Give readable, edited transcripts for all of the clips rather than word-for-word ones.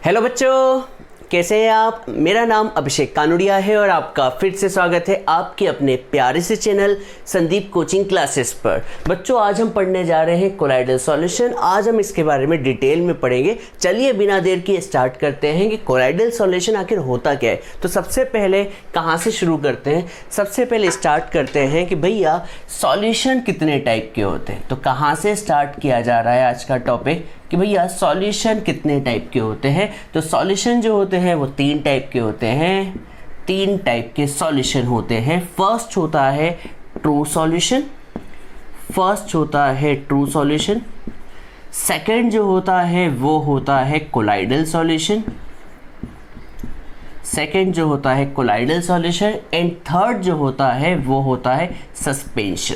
Hello बच्चों, कैसे हैं आप। मेरा नाम अभिषेक कानुड़िया है और आपका फिर से स्वागत है आपके अपने प्यारे से चैनल संदीप कोचिंग क्लासेस पर। बच्चों, आज हम पढ़ने जा रहे हैं कोलाइडल सॉल्यूशन। आज हम इसके बारे में डिटेल में पढ़ेंगे। चलिए बिना देर किए स्टार्ट करते हैं कि कोलाइडल सॉल्यूशन आखिर होता क्या है। तो सबसे पहले कहाँ से शुरू करते हैं। सबसे पहले स्टार्ट करते हैं कि भैया सॉल्यूशन कितने टाइप के होते हैं। तो कहाँ से स्टार्ट किया जा रहा है आज का टॉपिक कि भैया सॉल्यूशन कितने टाइप के होते हैं। तो सॉल्यूशन जो होते हैं वो 3 टाइप के होते हैं। 3 टाइप के सॉल्यूशन होते हैं। फर्स्ट होता है ट्रू सॉल्यूशन। सेकंड जो होता है वो होता है कोलाइडल सॉल्यूशन। एंड थर्ड जो होता है वो होता है सस्पेंशन।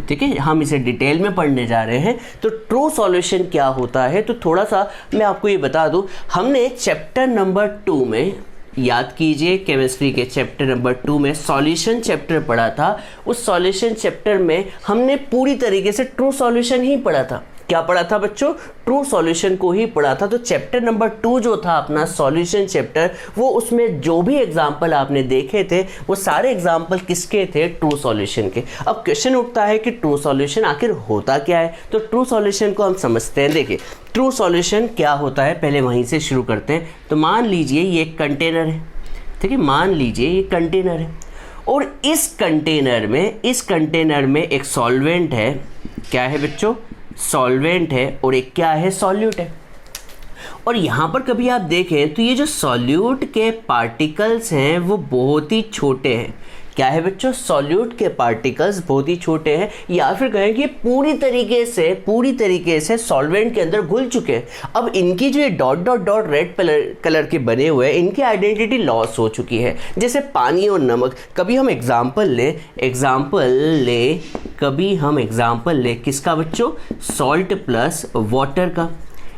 ठीक है, हम इसे डिटेल में पढ़ने जा रहे हैं। तो ट्रू सॉल्यूशन क्या होता है, तो थोड़ा सा मैं आपको ये बता दूं। हमने चैप्टर नंबर 2 में, याद कीजिए, केमिस्ट्री के चैप्टर नंबर 2 में सॉल्यूशन चैप्टर पढ़ा था। उस सॉल्यूशन चैप्टर में हमने पूरी तरीके से ट्रू सॉल्यूशन ही पढ़ा था। क्या पढ़ा था बच्चों? ट्रू सॉल्यूशन को ही पढ़ा था। तो चैप्टर नंबर 2 जो था अपना सॉल्यूशन चैप्टर, वो उसमें जो भी एग्जाम्पल आपने देखे थे वो सारे एग्जाम्पल किसके थे? ट्रू सॉल्यूशन के। अब क्वेश्चन उठता है कि ट्रू सॉल्यूशन आखिर होता क्या है। तो ट्रू सॉल्यूशन को हम समझते हैं। देखिए ट्रू सॉल्यूशन क्या होता है, पहले वहीं से शुरू करते हैं। तो मान लीजिए ये एक कंटेनर है। ठीक है, मान लीजिए ये कंटेनर है और इस कंटेनर में एक सॉल्वेंट है। क्या है बच्चों? सॉल्वेंट है। और एक क्या है? सॉल्यूट है। और यहाँ पर कभी आप देखें तो ये जो सॉल्यूट के पार्टिकल्स हैं वो बहुत ही छोटे हैं। क्या है बच्चों? सॉल्यूट के पार्टिकल्स बहुत ही छोटे हैं, या फिर कहें कि पूरी तरीके से सॉल्वेंट के अंदर घुल चुके हैं। अब इनकी जो ये dot dot dot red colour के बने हुए हैं, इनकी आइडेंटिटी लॉस हो चुकी है। जैसे पानी और नमक। कभी हम एग्जाम्पल ले किसका बच्चों? सॉल्ट प्लस वाटर का।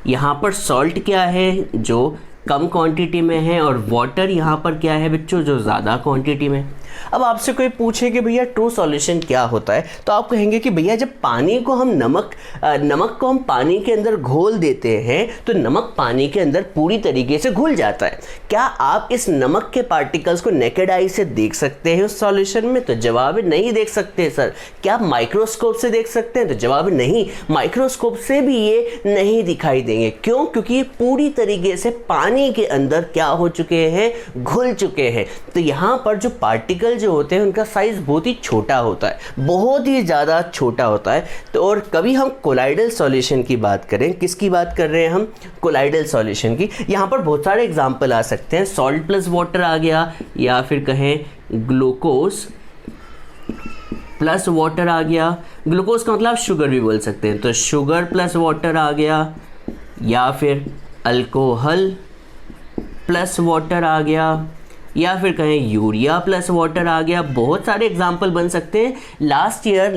यहाँ पर सॉल्ट क्या है? जो कम क्वांटिटी में है, और वाटर यहाँ पर क्या है बच्चों? जो ज़्यादा क्वांटिटी में। अब आपसे कोई पूछे कि भैया ट्रू सॉल्यूशन क्या होता है, तो आप कहेंगे कि भैया जब पानी को हम नमक को हम पानी के अंदर घोल देते हैं तो नमक पानी के अंदर पूरी तरीके से घुल जाता है। क्या आप इस नमक के पार्टिकल्स को नेकेड आई से देख सकते हैं उस सॉल्यूशन में? तो जवाब है नहीं देख सकते सर। क्या आप माइक्रोस्कोप से देख सकते हैं? तो जवाब है नहीं, माइक्रोस्कोप से भी ये नहीं दिखाई देंगे। क्यों? क्योंकि ये पूरी तरीके से पानी के अंदर क्या हो चुके हैं? घुल चुके हैं। तो यहाँ पर जो पार्टिकल जो होते हैं उनका साइज बहुत ही छोटा होता है, बहुत ही ज़्यादा छोटा होता है। तो और कभी हम कोलाइडल सॉल्यूशन की बात करें, किसकी बात कर रहे हैं हम? कोलाइडल सॉल्यूशन की। यहाँ पर बहुत सारे एग्जाम्पल आ सकते हैं। सॉल्ट प्लस वाटर आ गया, या फिर कहें ग्लूकोज प्लस वाटर आ गया। ग्लूकोज का मतलब आप शुगर भी बोल सकते हैं। तो शुगर प्लस वाटर आ गया, या फिर अल्कोहल प्लस वाटर आ गया, या फिर कहें यूरिया प्लस वाटर आ गया। बहुत सारे एग्जाम्पल बन सकते हैं। लास्ट ईयर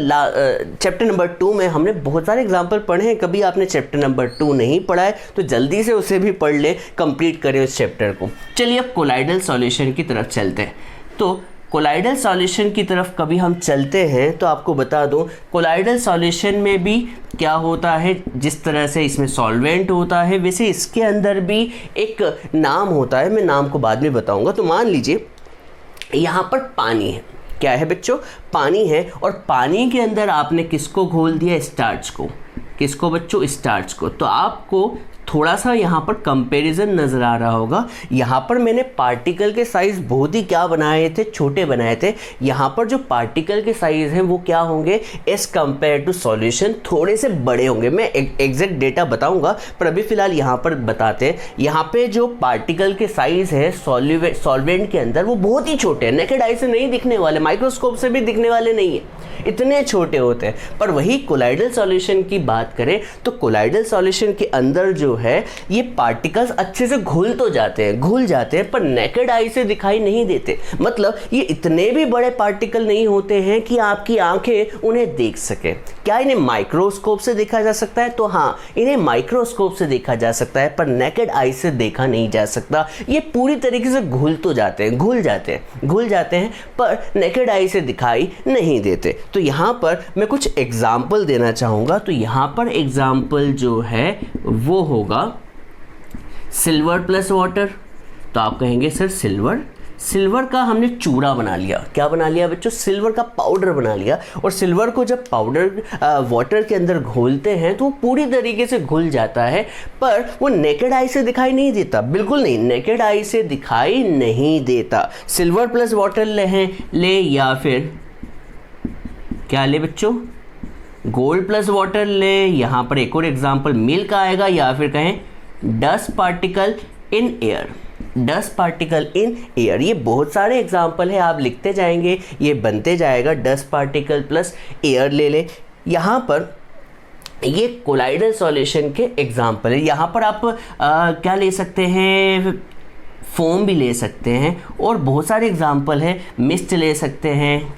चैप्टर नंबर 2 में हमने बहुत सारे एग्जाम्पल पढ़े हैं। कभी आपने चैप्टर नंबर 2 नहीं पढ़ा है तो जल्दी से उसे भी पढ़ ले, कंप्लीट करें उस चैप्टर को। चलिए अब कोलाइडल सॉल्यूशन की तरफ चलते हैं। तो कोलाइडल सॉल्यूशन की तरफ कभी हम चलते हैं तो आपको बता दूं, कोलाइडल सॉल्यूशन में भी क्या होता है, जिस तरह से इसमें सॉल्वेंट होता है वैसे इसके अंदर भी एक नाम होता है। मैं नाम को बाद में बताऊंगा। तो मान लीजिए यहाँ पर पानी है। क्या है बच्चों? पानी है। और पानी के अंदर आपने किसको घोल दिया? स्टार्च को। किसको बच्चों? स्टार्च को। तो आपको थोड़ा सा यहाँ पर कंपैरिजन नज़र आ रहा होगा। यहाँ पर मैंने पार्टिकल के साइज़ बहुत ही क्या बनाए थे? छोटे बनाए थे। यहाँ पर जो पार्टिकल के साइज़ हैं वो क्या होंगे? एज कंपेयर टू सॉल्यूशन थोड़े से बड़े होंगे। मैं एग्जैक्ट डेटा बताऊंगा, पर अभी फ़िलहाल यहाँ पर बताते हैं। यहाँ पे जो पार्टिकल के साइज़ है सॉल्वेंट के अंदर वो बहुत ही छोटे हैं, नेकेड आई से नहीं दिखने वाले, माइक्रोस्कोप से भी दिखने वाले नहीं है, इतने छोटे होते हैं। पर वही कोलाइडल सॉल्यूशन की बात करें तो कोलाइडल सॉल्यूशन के अंदर जो है ये पार्टिकल्स अच्छे से घुल जाते हैं पर नेकेड आई से दिखाई नहीं देते। मतलब ये इतने भी बड़े पार्टिकल नहीं होते हैं कि आपकी आंखें उन्हें देख सके। क्या इन्हें माइक्रोस्कोप से देखा जा सकता है? तो हाँ, इन्हें माइक्रोस्कोप से देखा जा सकता है, पर नेकेड आई से देखा नहीं जा सकता। ये पूरी तरीके से घुल जाते हैं पर नेकेड आई से दिखाई नहीं देते। तो यहाँ पर मैं कुछ एग्जाम्पल देना चाहूँगा। तो यहाँ पर एग्जाम्पल जो है वो होगा सिल्वर प्लस वाटर, तो आप कहेंगे सर सिल्वर का हमने चूरा बना लिया। क्या बना लिया बच्चों? सिल्वर का पाउडर बना लिया। और सिल्वर को जब पाउडर वाटर के अंदर घोलते हैं तो वो पूरी तरीके से घुल जाता है, पर वो नेकेड आई से दिखाई नहीं देता। बिल्कुल नहीं, नेकेड आई से दिखाई नहीं देता। सिल्वर प्लस वाटर ले या फिर क्या ले बच्चों? गोल्ड प्लस वाटर ले। यहाँ पर एक और एग्जाम्पल मिल्क आएगा, या फिर कहें dust particle in air. Dust particle in air, ये बहुत सारे एग्जाम्पल है, आप लिखते जाएंगे, ये बनते जाएगा। डस्ट पार्टिकल प्लस एयर ले। यहाँ पर ये कोलाइडल सॉल्यूशन के एग्जाम्पल है। यहाँ पर आप क्या ले सकते हैं? फोम भी ले सकते हैं, और बहुत सारे एग्जाम्पल है। मिस्ट ले सकते हैं,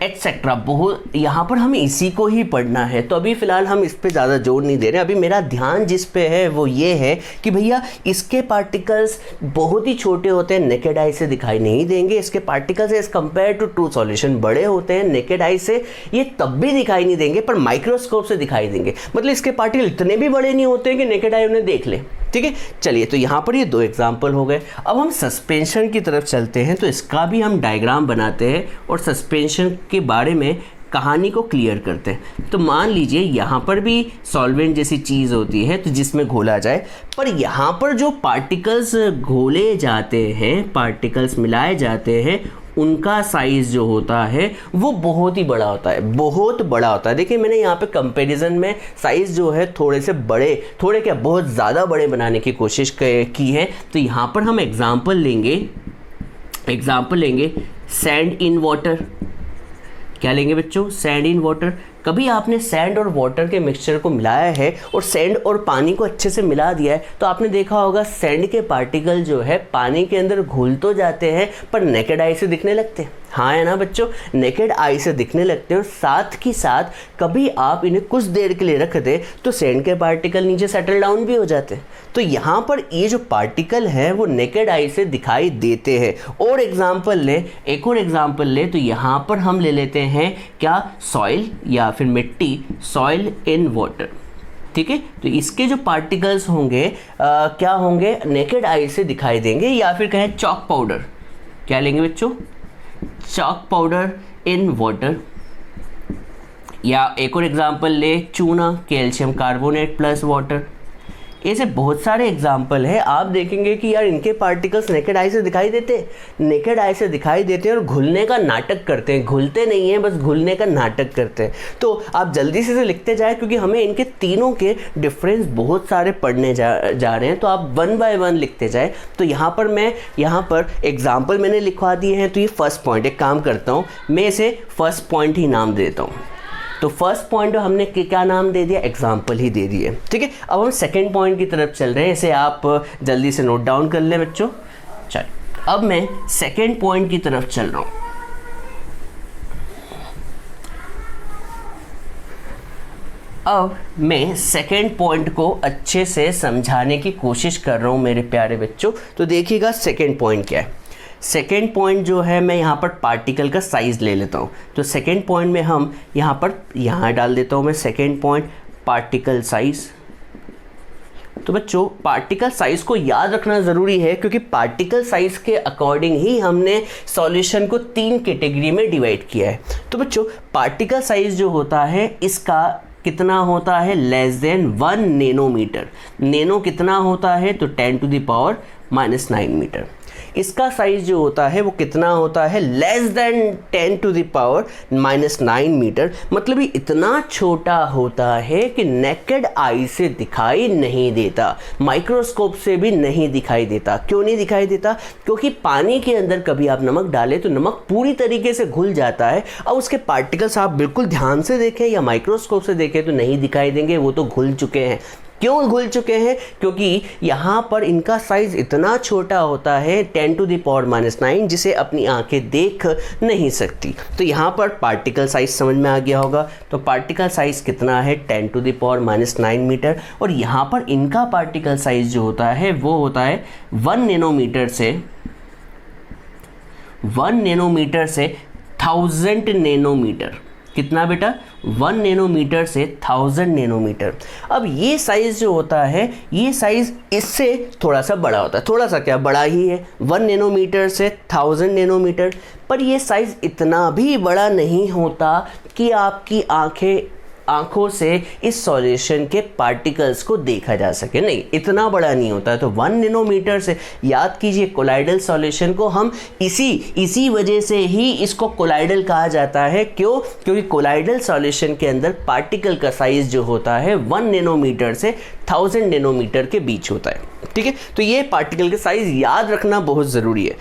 एटसेट्रा। बहुत यहाँ पर हमें इसी को ही पढ़ना है, तो अभी फ़िलहाल हम इस पे ज़्यादा जोर नहीं दे रहे। अभी मेरा ध्यान जिस पे है वो ये है कि भैया इसके पार्टिकल्स बहुत ही छोटे होते हैं, नेकेड आई से दिखाई नहीं देंगे। इसके particles as compare to true solution बड़े होते हैं, नेकेड आई से ये तब भी दिखाई नहीं देंगे, पर माइक्रोस्कोप से दिखाई देंगे। मतलब इसके पार्टिकल इतने भी बड़े नहीं होते हैं कि नेकेड आई उन्हें देख ले। ठीक है, चलिए, तो यहाँ पर ये दो एग्जाम्पल हो गए। अब हम सस्पेंशन की तरफ चलते हैं, तो इसका भी हम डायग्राम बनाते हैं और सस्पेंशन के बारे में कहानी को क्लियर करते हैं। तो मान लीजिए यहाँ पर भी सॉल्वेंट जैसी चीज़ होती है, तो जिसमें घोला जाए, पर यहाँ पर जो पार्टिकल्स घोले जाते हैं, पार्टिकल्स मिलाए जाते हैं, उनका साइज़ जो होता है वो बहुत ही बड़ा होता है, बहुत बड़ा होता है। देखिए मैंने यहाँ पे कंपैरिजन में साइज़ जो है थोड़े से बड़े, थोड़े क्या बहुत ज़्यादा बड़े बनाने की कोशिश की है। तो यहाँ पर हम एग्जाम्पल लेंगे सैंड इन वाटर। क्या लेंगे बच्चों? Sand in water. कभी आपने सैंड और वाटर के मिक्सचर को मिलाया है और सैंड और पानी को अच्छे से मिला दिया है, तो आपने देखा होगा सैंड के पार्टिकल जो है पानी के अंदर घुल तो जाते हैं, पर नेकेड आई से दिखने लगते हैं। हाँ है ना बच्चों, नेकेड आई से दिखने लगते हैं। और साथ ही साथ कभी आप इन्हें कुछ देर के लिए रख दें तो सैंड के पार्टिकल नीचे सेटल डाउन भी हो जाते हैं। तो यहाँ पर ये जो पार्टिकल है वो नेकेड आई से दिखाई देते हैं। और एग्जाम्पल लें, एक और एग्जाम्पल लें, तो यहाँ पर हम ले लेते हैं क्या? सॉइल या फिर मिट्टी, सॉइल इन वाटर। ठीक है, तो इसके जो पार्टिकल्स होंगे क्या होंगे? नेकेड आई से दिखाई देंगे। या फिर कहें चॉक पाउडर। क्या लेंगे बच्चों? Chalk powder in water. या एक और एग्जाम्पल ले, चूना, कैल्शियम कार्बोनेट प्लस वाटर। ऐसे बहुत सारे एग्जाम्पल है। आप देखेंगे कि यार इनके पार्टिकल्स नेकेड आई से दिखाई देते हैं, नेकेड आई से दिखाई देते हैं और घुलने का नाटक करते हैं। घुलते नहीं हैं, बस घुलने का नाटक करते हैं। तो आप जल्दी से लिखते जाए, क्योंकि हमें इनके तीनों के डिफरेंस बहुत सारे पढ़ने जा रहे हैं, तो आप वन बाय वन लिखते जाए। तो यहाँ पर एग्जाम्पल मैंने लिखवा दिए हैं। तो ये फर्स्ट पॉइंट, एक काम करता हूँ, मैं इसे फर्स्ट पॉइंट ही नाम देता हूँ। तो फर्स्ट पॉइंट हमने क्या नाम दे दिया? एग्जाम्पल ही दे दिए। ठीक है, अब हम सेकंड पॉइंट की तरफ चल रहे हैं। इसे आप जल्दी से नोट डाउन कर लें बच्चों। चल, अब मैं सेकंड पॉइंट की तरफ चल रहा हूँ। अब मैं सेकंड पॉइंट को अच्छे से समझाने की कोशिश कर रहा हूँ मेरे प्यारे बच्चों। तो देखिएगा सेकंड पॉइंट क्या है। सेकेंड पॉइंट जो है, मैं यहाँ पर पार्टिकल का साइज़ ले लेता हूँ। तो सेकेंड पॉइंट में हम यहाँ डाल देता हूँ मैं सेकेंड पॉइंट, पार्टिकल साइज़। तो बच्चों पार्टिकल साइज़ को याद रखना ज़रूरी है, क्योंकि पार्टिकल साइज़ के अकॉर्डिंग ही हमने सॉल्यूशन को 3 कैटेगरी में डिवाइड किया है। तो बच्चों पार्टिकल साइज़ जो होता है इसका कितना होता है? Less then 1 nanometre. नैनो कितना होता है? तो 10⁻⁹ मीटर। इसका साइज़ जो होता है वो कितना होता है? Less than 10⁻⁹ metre. मतलब ये इतना छोटा होता है कि नेकेड आई से दिखाई नहीं देता, माइक्रोस्कोप से भी नहीं दिखाई देता। क्यों नहीं दिखाई देता? क्योंकि पानी के अंदर कभी आप नमक डालें तो नमक पूरी तरीके से घुल जाता है, और उसके पार्टिकल्स आप बिल्कुल ध्यान से देखें या माइक्रोस्कोप से देखें तो नहीं दिखाई देंगे, वो तो घुल चुके हैं। क्यों घुल चुके हैं? क्योंकि यहाँ पर इनका साइज़ इतना छोटा होता है 10⁻⁹, जिसे अपनी आंखें देख नहीं सकती। तो यहाँ पर पार्टिकल साइज़ समझ में आ गया होगा। तो पार्टिकल साइज़ कितना है? 10⁻⁹ मीटर। और यहाँ पर इनका पार्टिकल साइज़ जो होता है वो होता है 1 नैनोमीटर से 1000 नैनोमीटर। कितना बेटा, 1 नैनोमीटर से 1000 नैनोमीटर। अब ये साइज़ जो होता है, ये साइज़ इससे थोड़ा सा बड़ा होता है, थोड़ा सा क्या, बड़ा ही है, 1 नैनोमीटर से 1000 नैनोमीटर। पर ये साइज़ इतना भी बड़ा नहीं होता कि आपकी आँखों से इस सॉल्यूशन के पार्टिकल्स को देखा जा सके, नहीं, इतना बड़ा नहीं होता है। तो 1 नैनोमीटर से, याद कीजिए कोलाइडल सॉल्यूशन को हम इसी वजह से ही इसको कोलाइडल कहा जाता है। क्यों? क्योंकि कोलाइडल सॉल्यूशन के अंदर पार्टिकल का साइज जो होता है 1 नैनोमीटर से 1000 नैनोमीटर के बीच होता है, ठीक है। तो ये पार्टिकल के साइज याद रखना बहुत ज़रूरी है।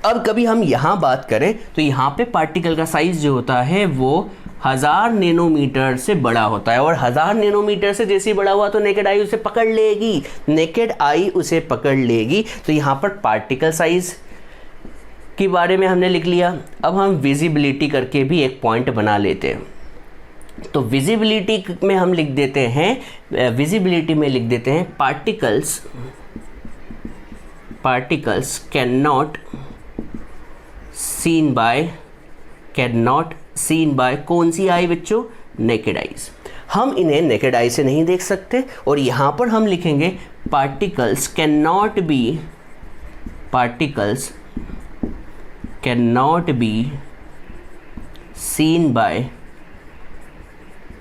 अब कभी हम यहाँ बात करें तो यहाँ पे पार्टिकल का साइज जो होता है वो 1000 नैनोमीटर से बड़ा होता है, और 1000 नैनोमीटर से जैसे ही बड़ा हुआ तो नेकेड आई उसे पकड़ लेगी, नेकेड आई उसे पकड़ लेगी। तो यहाँ पर पार्टिकल साइज के बारे में हमने लिख लिया। अब हम विजिबिलिटी करके भी एक पॉइंट बना लेते हैं। तो विजिबिलिटी में हम लिख देते हैं, विजिबिलिटी में लिख देते हैं particles can not seen by कौन सी आई बच्चों, नेकेड आईज। हम इन्हें नेकेड आई से नहीं देख सकते, और यहाँ पर हम लिखेंगे particles can not be seen bye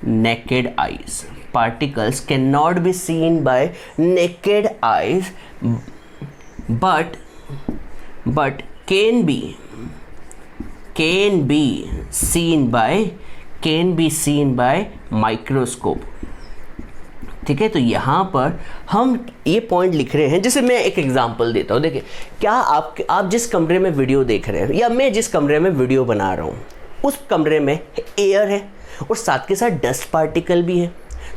naked eyes. Particles can not be seen bye naked eyes but can be seen by microscope, ठीक है। तो यहाँ पर हम ये पॉइंट लिख रहे हैं। जैसे मैं एक एग्जांपल देता हूँ, देखिए, क्या आप जिस कमरे में वीडियो देख रहे हैं या मैं जिस कमरे में वीडियो बना रहा हूँ उस कमरे में एयर है और साथ के साथ डस्ट पार्टिकल भी है।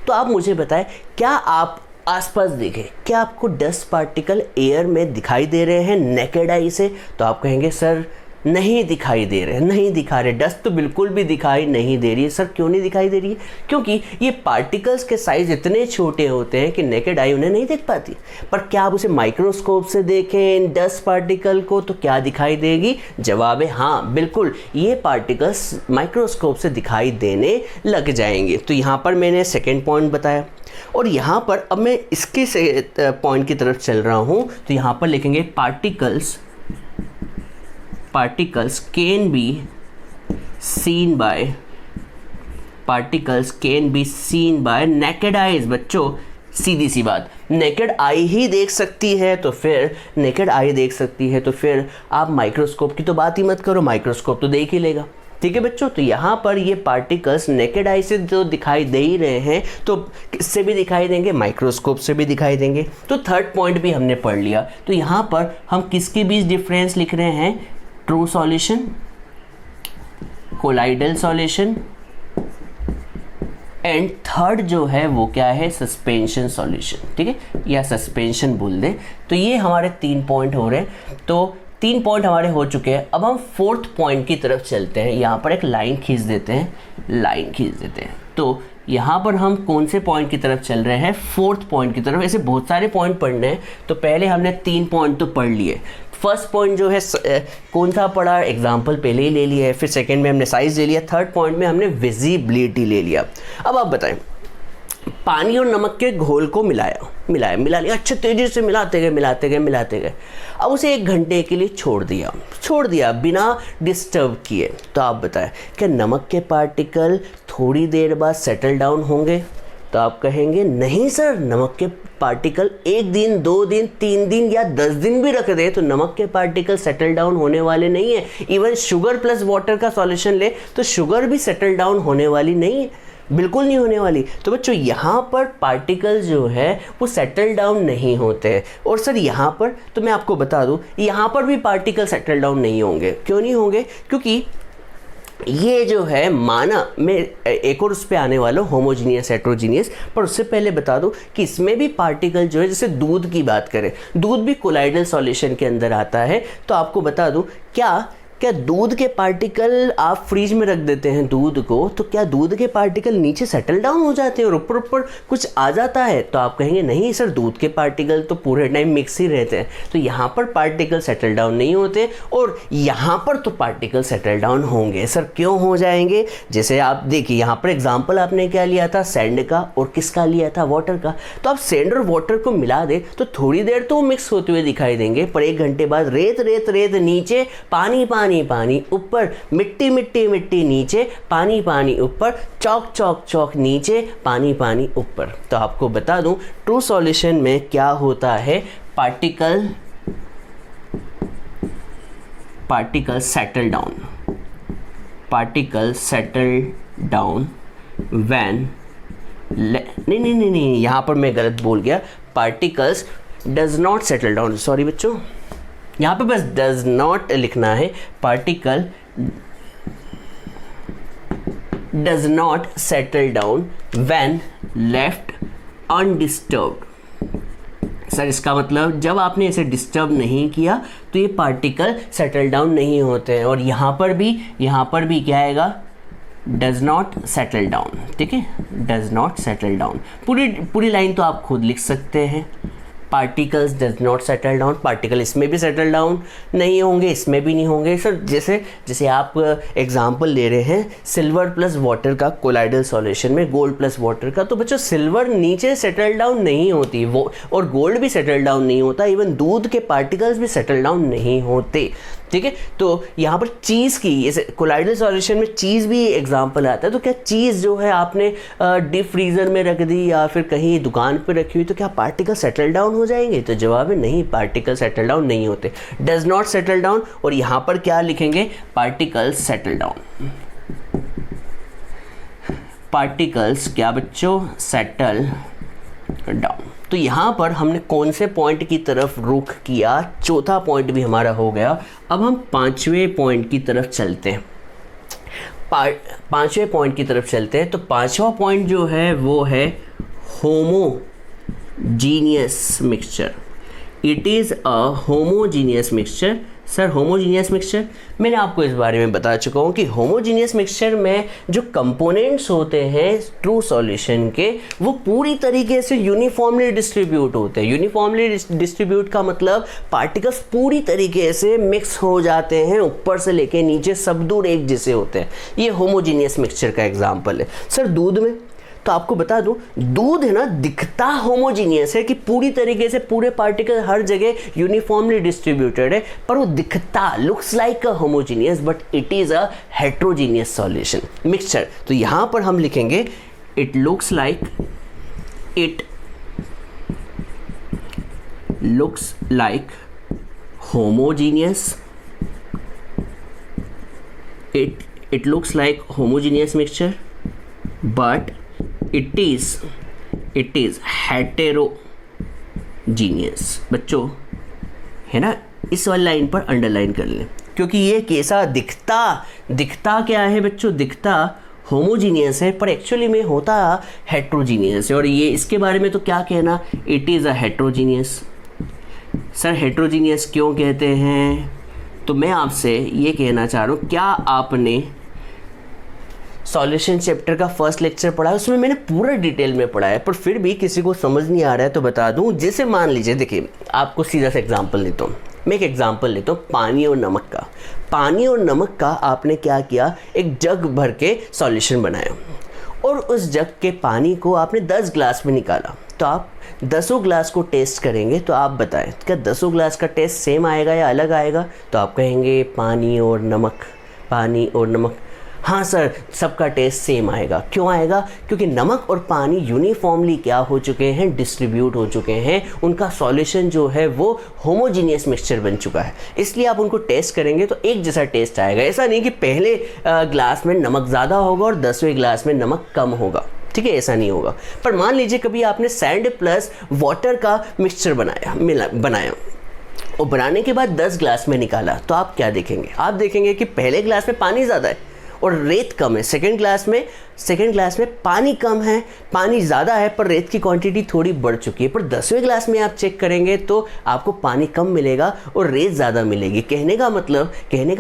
तो आप मुझे बताएं, क्या आप आसपास देखें, क्या आपको डस्ट पार्टिकल एयर में दिखाई दे रहे हैं नेकेड आई से? तो आप कहेंगे सर नहीं दिखाई दे रहे, नहीं दिखा रहे, डस्ट तो बिल्कुल भी दिखाई नहीं दे रही है। सर क्यों नहीं दिखाई दे रही है? क्योंकि ये पार्टिकल्स के साइज इतने छोटे होते हैं कि नेकेड आई उन्हें नहीं देख पाती। पर क्या आप उसे माइक्रोस्कोप से देखें डस्ट पार्टिकल को तो क्या दिखाई देगी? जवाब है हाँ, बिल्कुल, ये पार्टिकल्स माइक्रोस्कोप से दिखाई देने लग जाएंगे। तो यहाँ पर मैंने सेकेंड पॉइंट बताया, और यहाँ पर अब मैं इसके से पॉइंट की तरफ चल रहा हूँ। तो यहाँ पर लिखेंगे particles can be seen bye naked eyes. बच्चों सीधी सी बात, नेकेड आई ही देख सकती है, तो फिर आप माइक्रोस्कोप की तो बात ही मत करो, माइक्रोस्कोप तो देख ही लेगा, ठीक है बच्चों। तो यहाँ पर ये पार्टिकल्स नेकेड आई से जो दिखाई दे ही रहे हैं तो किससे भी दिखाई देंगे? माइक्रोस्कोप से भी दिखाई देंगे। तो थर्ड पॉइंट भी हमने पढ़ लिया। तो यहाँ पर हम किसके बीच डिफरेंस लिख रहे हैं? True solution, colloidal solution, and third जो है वो क्या है? सस्पेंशन सॉल्यूशन, ठीक है, या सस्पेंशन बोल दें। तो ये हमारे 3 पॉइंट हो रहे हैं। तो 3 पॉइंट हमारे हो चुके हैं। अब हम 4th पॉइंट की तरफ चलते हैं। यहाँ पर एक लाइन खींच देते हैं। तो यहाँ पर हम कौन से पॉइंट की तरफ चल रहे हैं? 4th पॉइंट की तरफ। ऐसे बहुत सारे पॉइंट पढ़ने हैं, तो पहले हमने 3 पॉइंट तो पढ़ लिए। फर्स्ट पॉइंट जो है कौन सा पढ़ा? एग्जाम्पल पहले ही ले लिया है। फिर सेकेंड में हमने साइज ले लिया। थर्ड पॉइंट में हमने विजिबिलिटी ले लिया। अब आप बताएं, पानी और नमक के घोल को मिला लिया, अच्छे तेजी से मिलाते गए। अब उसे 1 घंटे के लिए छोड़ दिया बिना डिस्टर्ब किए। तो आप बताएं, क्या नमक के पार्टिकल थोड़ी देर बाद सेटल डाउन होंगे? तो आप कहेंगे नहीं सर, नमक के पार्टिकल 1 दिन, 2 दिन, 3 दिन या 10 दिन भी रख दे तो नमक के पार्टिकल सेटल डाउन होने वाले नहीं है। इवन शुगर प्लस वाटर का सॉल्यूशन ले तो शुगर भी सेटल डाउन होने वाली नहीं है, बिल्कुल नहीं होने वाली। तो बच्चों यहाँ पर पार्टिकल जो है वो सेटल डाउन नहीं होते हैं। और सर यहाँ पर तो मैं आपको बता दूँ, यहाँ पर भी पार्टिकल सेटल डाउन नहीं होंगे। क्यों नहीं होंगे? क्योंकि ये जो है माना, मैं एक और उस पर आने वाला हूँ, होमोजीनियस हेट्रोजीनियस। पर उससे पहले बता दूँ कि इसमें भी पार्टिकल जो है, जैसे दूध की बात करें, दूध भी कोलाइडल सॉल्यूशन के अंदर आता है। तो आपको बता दूँ, क्या क्या दूध के पार्टिकल आप फ्रीज में रख देते हैं दूध को, तो क्या दूध के पार्टिकल नीचे सेटल डाउन हो जाते हैं और ऊपर ऊपर कुछ आ जाता है? तो आप कहेंगे नहीं सर, दूध के पार्टिकल तो पूरे टाइम मिक्स ही रहते हैं, तो यहाँ पर पार्टिकल सेटल डाउन नहीं होते और यहाँ पर तो पार्टिकल सेटल डाउन होंगे। सर क्यों हो जाएंगे? जैसे आप देखिए यहाँ पर एग्जाम्पल आपने क्या लिया था, सैंड का, और किसका लिया था, वाटर का। तो आप सैंड और वाटर को मिला दे तो थोड़ी देर तो मिक्स होते हुए दिखाई देंगे, पर 1 घंटे बाद रेत रेत रेत नीचे, पानी पानी पानी ऊपर, मिट्टी मिट्टी मिट्टी नीचे, पानी पानी ऊपर, चौक चौक चौक नीचे, पानी पानी ऊपर। तो आपको बता दूं ट्रू सॉल्यूशन में क्या होता है, पार्टिकल सेटल डाउन व्हेन नहीं, यहाँ पर मैं गलत बोल गया, particles does not settle down, sorry बच्चों, यहाँ पे बस डज नॉट लिखना है, particle does not settle down when left undisturbed. Sir इसका मतलब जब आपने इसे डिस्टर्ब नहीं किया तो ये पार्टिकल सेटल डाउन नहीं होते हैं। और यहाँ पर भी क्या आएगा, डज नॉट सेटल डाउन, ठीक है, डज नॉट सेटल डाउन। पूरी लाइन तो आप खुद लिख सकते हैं, particles does not settle down, particle इसमें भी सेटल डाउन नहीं होंगे, इसमें भी नहीं होंगे। सर जैसे आप एग्जांपल ले रहे हैं सिल्वर प्लस वाटर का कोलाइडल सॉल्यूशन में गोल्ड प्लस वाटर का, तो बच्चों सिल्वर नीचे सेटल डाउन नहीं होती वो, और गोल्ड भी सेटल डाउन नहीं होता, इवन दूध के पार्टिकल्स भी सेटल डाउन नहीं होते, ठीक है। तो यहाँ पर चीज़ की, जैसे कोलाइडल सॉल्यूशन में चीज़ भी एग्जांपल आता है, तो क्या चीज़ जो है आपने डीप फ्रीज़र में रख दी या फिर कहीं दुकान पर रखी हुई, तो क्या पार्टिकल सेटल डाउन हो जाएंगे? तो जवाब है नहीं, पार्टिकल सेटल डाउन नहीं होते, डज नॉट सेटल डाउन। और यहाँ पर क्या लिखेंगे, पार्टिकल्स सेटल डाउन, पार्टिकल्स क्या बच्चों, सेटल डाउन। तो यहाँ पर हमने कौन से पॉइंट की तरफ रुख किया, चौथा पॉइंट भी हमारा हो गया। अब हम 5वें पॉइंट की तरफ चलते हैं, 5वें पॉइंट की तरफ चलते हैं। तो 5वां पॉइंट जो है वो है homogeneous mixture. It is a homogeneous mixture. Sir homogeneous mixture, मैंने आपको इस बारे में बता चुका हूँ कि होमोजीनियस मिक्सचर में जो कंपोनेंट्स होते हैं ट्रू सॉल्यूशन के, वो पूरी तरीके से यूनिफॉर्मली डिस्ट्रीब्यूट होते हैं। यूनिफॉर्मली डिस्ट्रीब्यूट का मतलब पार्टिकल्स पूरी तरीके से मिक्स हो जाते हैं, ऊपर से लेके नीचे सब दूर एक जैसे होते हैं। ये होमोजीनियस मिक्सचर का एग्जाम्पल है। सर दूध में, तो आपको बता दूं, दूध है ना, दिखता होमोजीनियस है कि पूरी तरीके से पूरे पार्टिकल हर जगह यूनिफॉर्मली डिस्ट्रीब्यूटेड है, पर वो दिखता looks like a homogeneous but it is a heterogeneous solution mixture. तो यहां पर हम लिखेंगे it looks like homogeneous, it looks like homogeneous mixture but it is heterogeneous। बच्चों है ना, इस वाली लाइन पर अंडरलाइन कर लें, क्योंकि ये कैसा दिखता क्या है बच्चों, दिखता होमोजीनियस है पर एक्चुअली में होता हेट्रोजीनियस है। और ये इसके बारे में तो क्या कहना, it is a heterogeneous. Sir heterogeneous क्यों कहते हैं? तो मैं आपसे ये कहना चाह रहा हूँ, क्या आपने सॉल्यूशन चैप्टर का फर्स्ट लेक्चर पढ़ा है? उसमें मैंने पूरा डिटेल में पढ़ा है, पर फिर भी किसी को समझ नहीं आ रहा है तो बता दूं। जैसे मान लीजिए, देखिए आपको सीधा सा एग्जांपल लेता हूँ, मैं एक एग्जांपल लेता हूँ पानी और नमक का। पानी और नमक का आपने क्या किया, एक जग भर के सॉल्यूशन बनाया और उस जग के पानी को आपने 10 ग्लास में निकाला। तो आप 10 ग्लास को टेस्ट करेंगे, तो आप बताएं क्या 10 ग्लास का टेस्ट सेम आएगा या अलग आएगा? तो आप कहेंगे पानी और नमक। हाँ सर, सबका टेस्ट सेम आएगा। क्यों आएगा? क्योंकि नमक और पानी यूनिफॉर्मली क्या हो चुके हैं, डिस्ट्रीब्यूट हो चुके हैं, उनका सॉल्यूशन जो है वो होमोजीनियस मिक्सचर बन चुका है, इसलिए आप उनको टेस्ट करेंगे तो एक जैसा टेस्ट आएगा। ऐसा नहीं कि पहले ग्लास में नमक ज़्यादा होगा और 10वें ग्लास में नमक कम होगा, ठीक है, ऐसा नहीं होगा। पर मान लीजिए कभी आपने सैंड प्लस वाटर का मिक्सचर बनाया और बनाने के बाद 10 ग्लास में निकाला, तो आप क्या देखेंगे? आप देखेंगे कि पहले ग्लास में पानी ज़्यादा है और रेत कम है। सेकेंड क्लास में पानी कम है, पानी ज़्यादा है पर रेत की क्वांटिटी थोड़ी बढ़ चुकी है। पर 10वें क्लास में आप चेक करेंगे तो आपको पानी कम मिलेगा और रेत ज़्यादा मिलेगी। कहने का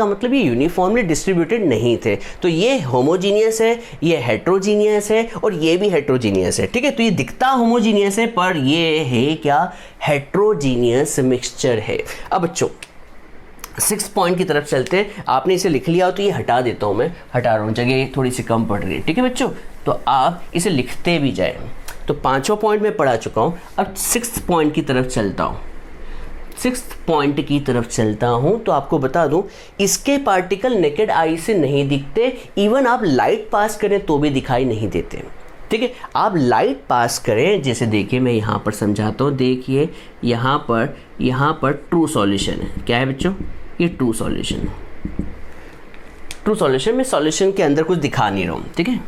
मतलब ये यूनिफॉर्मली डिस्ट्रीब्यूटेड नहीं थे। तो ये होमोजीनियस है, ये हेट्रोजीनियस है और ये भी हेट्रोजीनियस है। ठीक है, तो ये दिखता होमोजीनियस है पर ये है क्या, हेट्रोजीनियस मिक्सचर है। अब बच्चों 6 पॉइंट की तरफ चलते हैं। आपने इसे लिख लिया हो तो ये हटा देता हूँ, मैं हटा रहा हूँ, जगह थोड़ी सी कम पड़ रही है। ठीक है बच्चों, तो आप इसे लिखते भी जाए। तो 5वां पॉइंट मैं पढ़ा चुका हूँ, अब 6th पॉइंट की तरफ चलता हूँ। 6th पॉइंट की तरफ चलता हूँ तो आपको बता दूँ, इसके पार्टिकल नेकेड आई से नहीं दिखते, इवन आप लाइट पास करें तो भी दिखाई नहीं देते। ठीक है, आप लाइट पास करें, जैसे देखिए मैं यहाँ पर समझाता हूँ। देखिए यहाँ पर ट्रू सॉल्यूशन है। क्या है बच्चों, ये ट्रू सॉल्यूशन में सॉल्यूशन के अंदर कुछ दिखा नहीं रहा हूँ। ठीक है,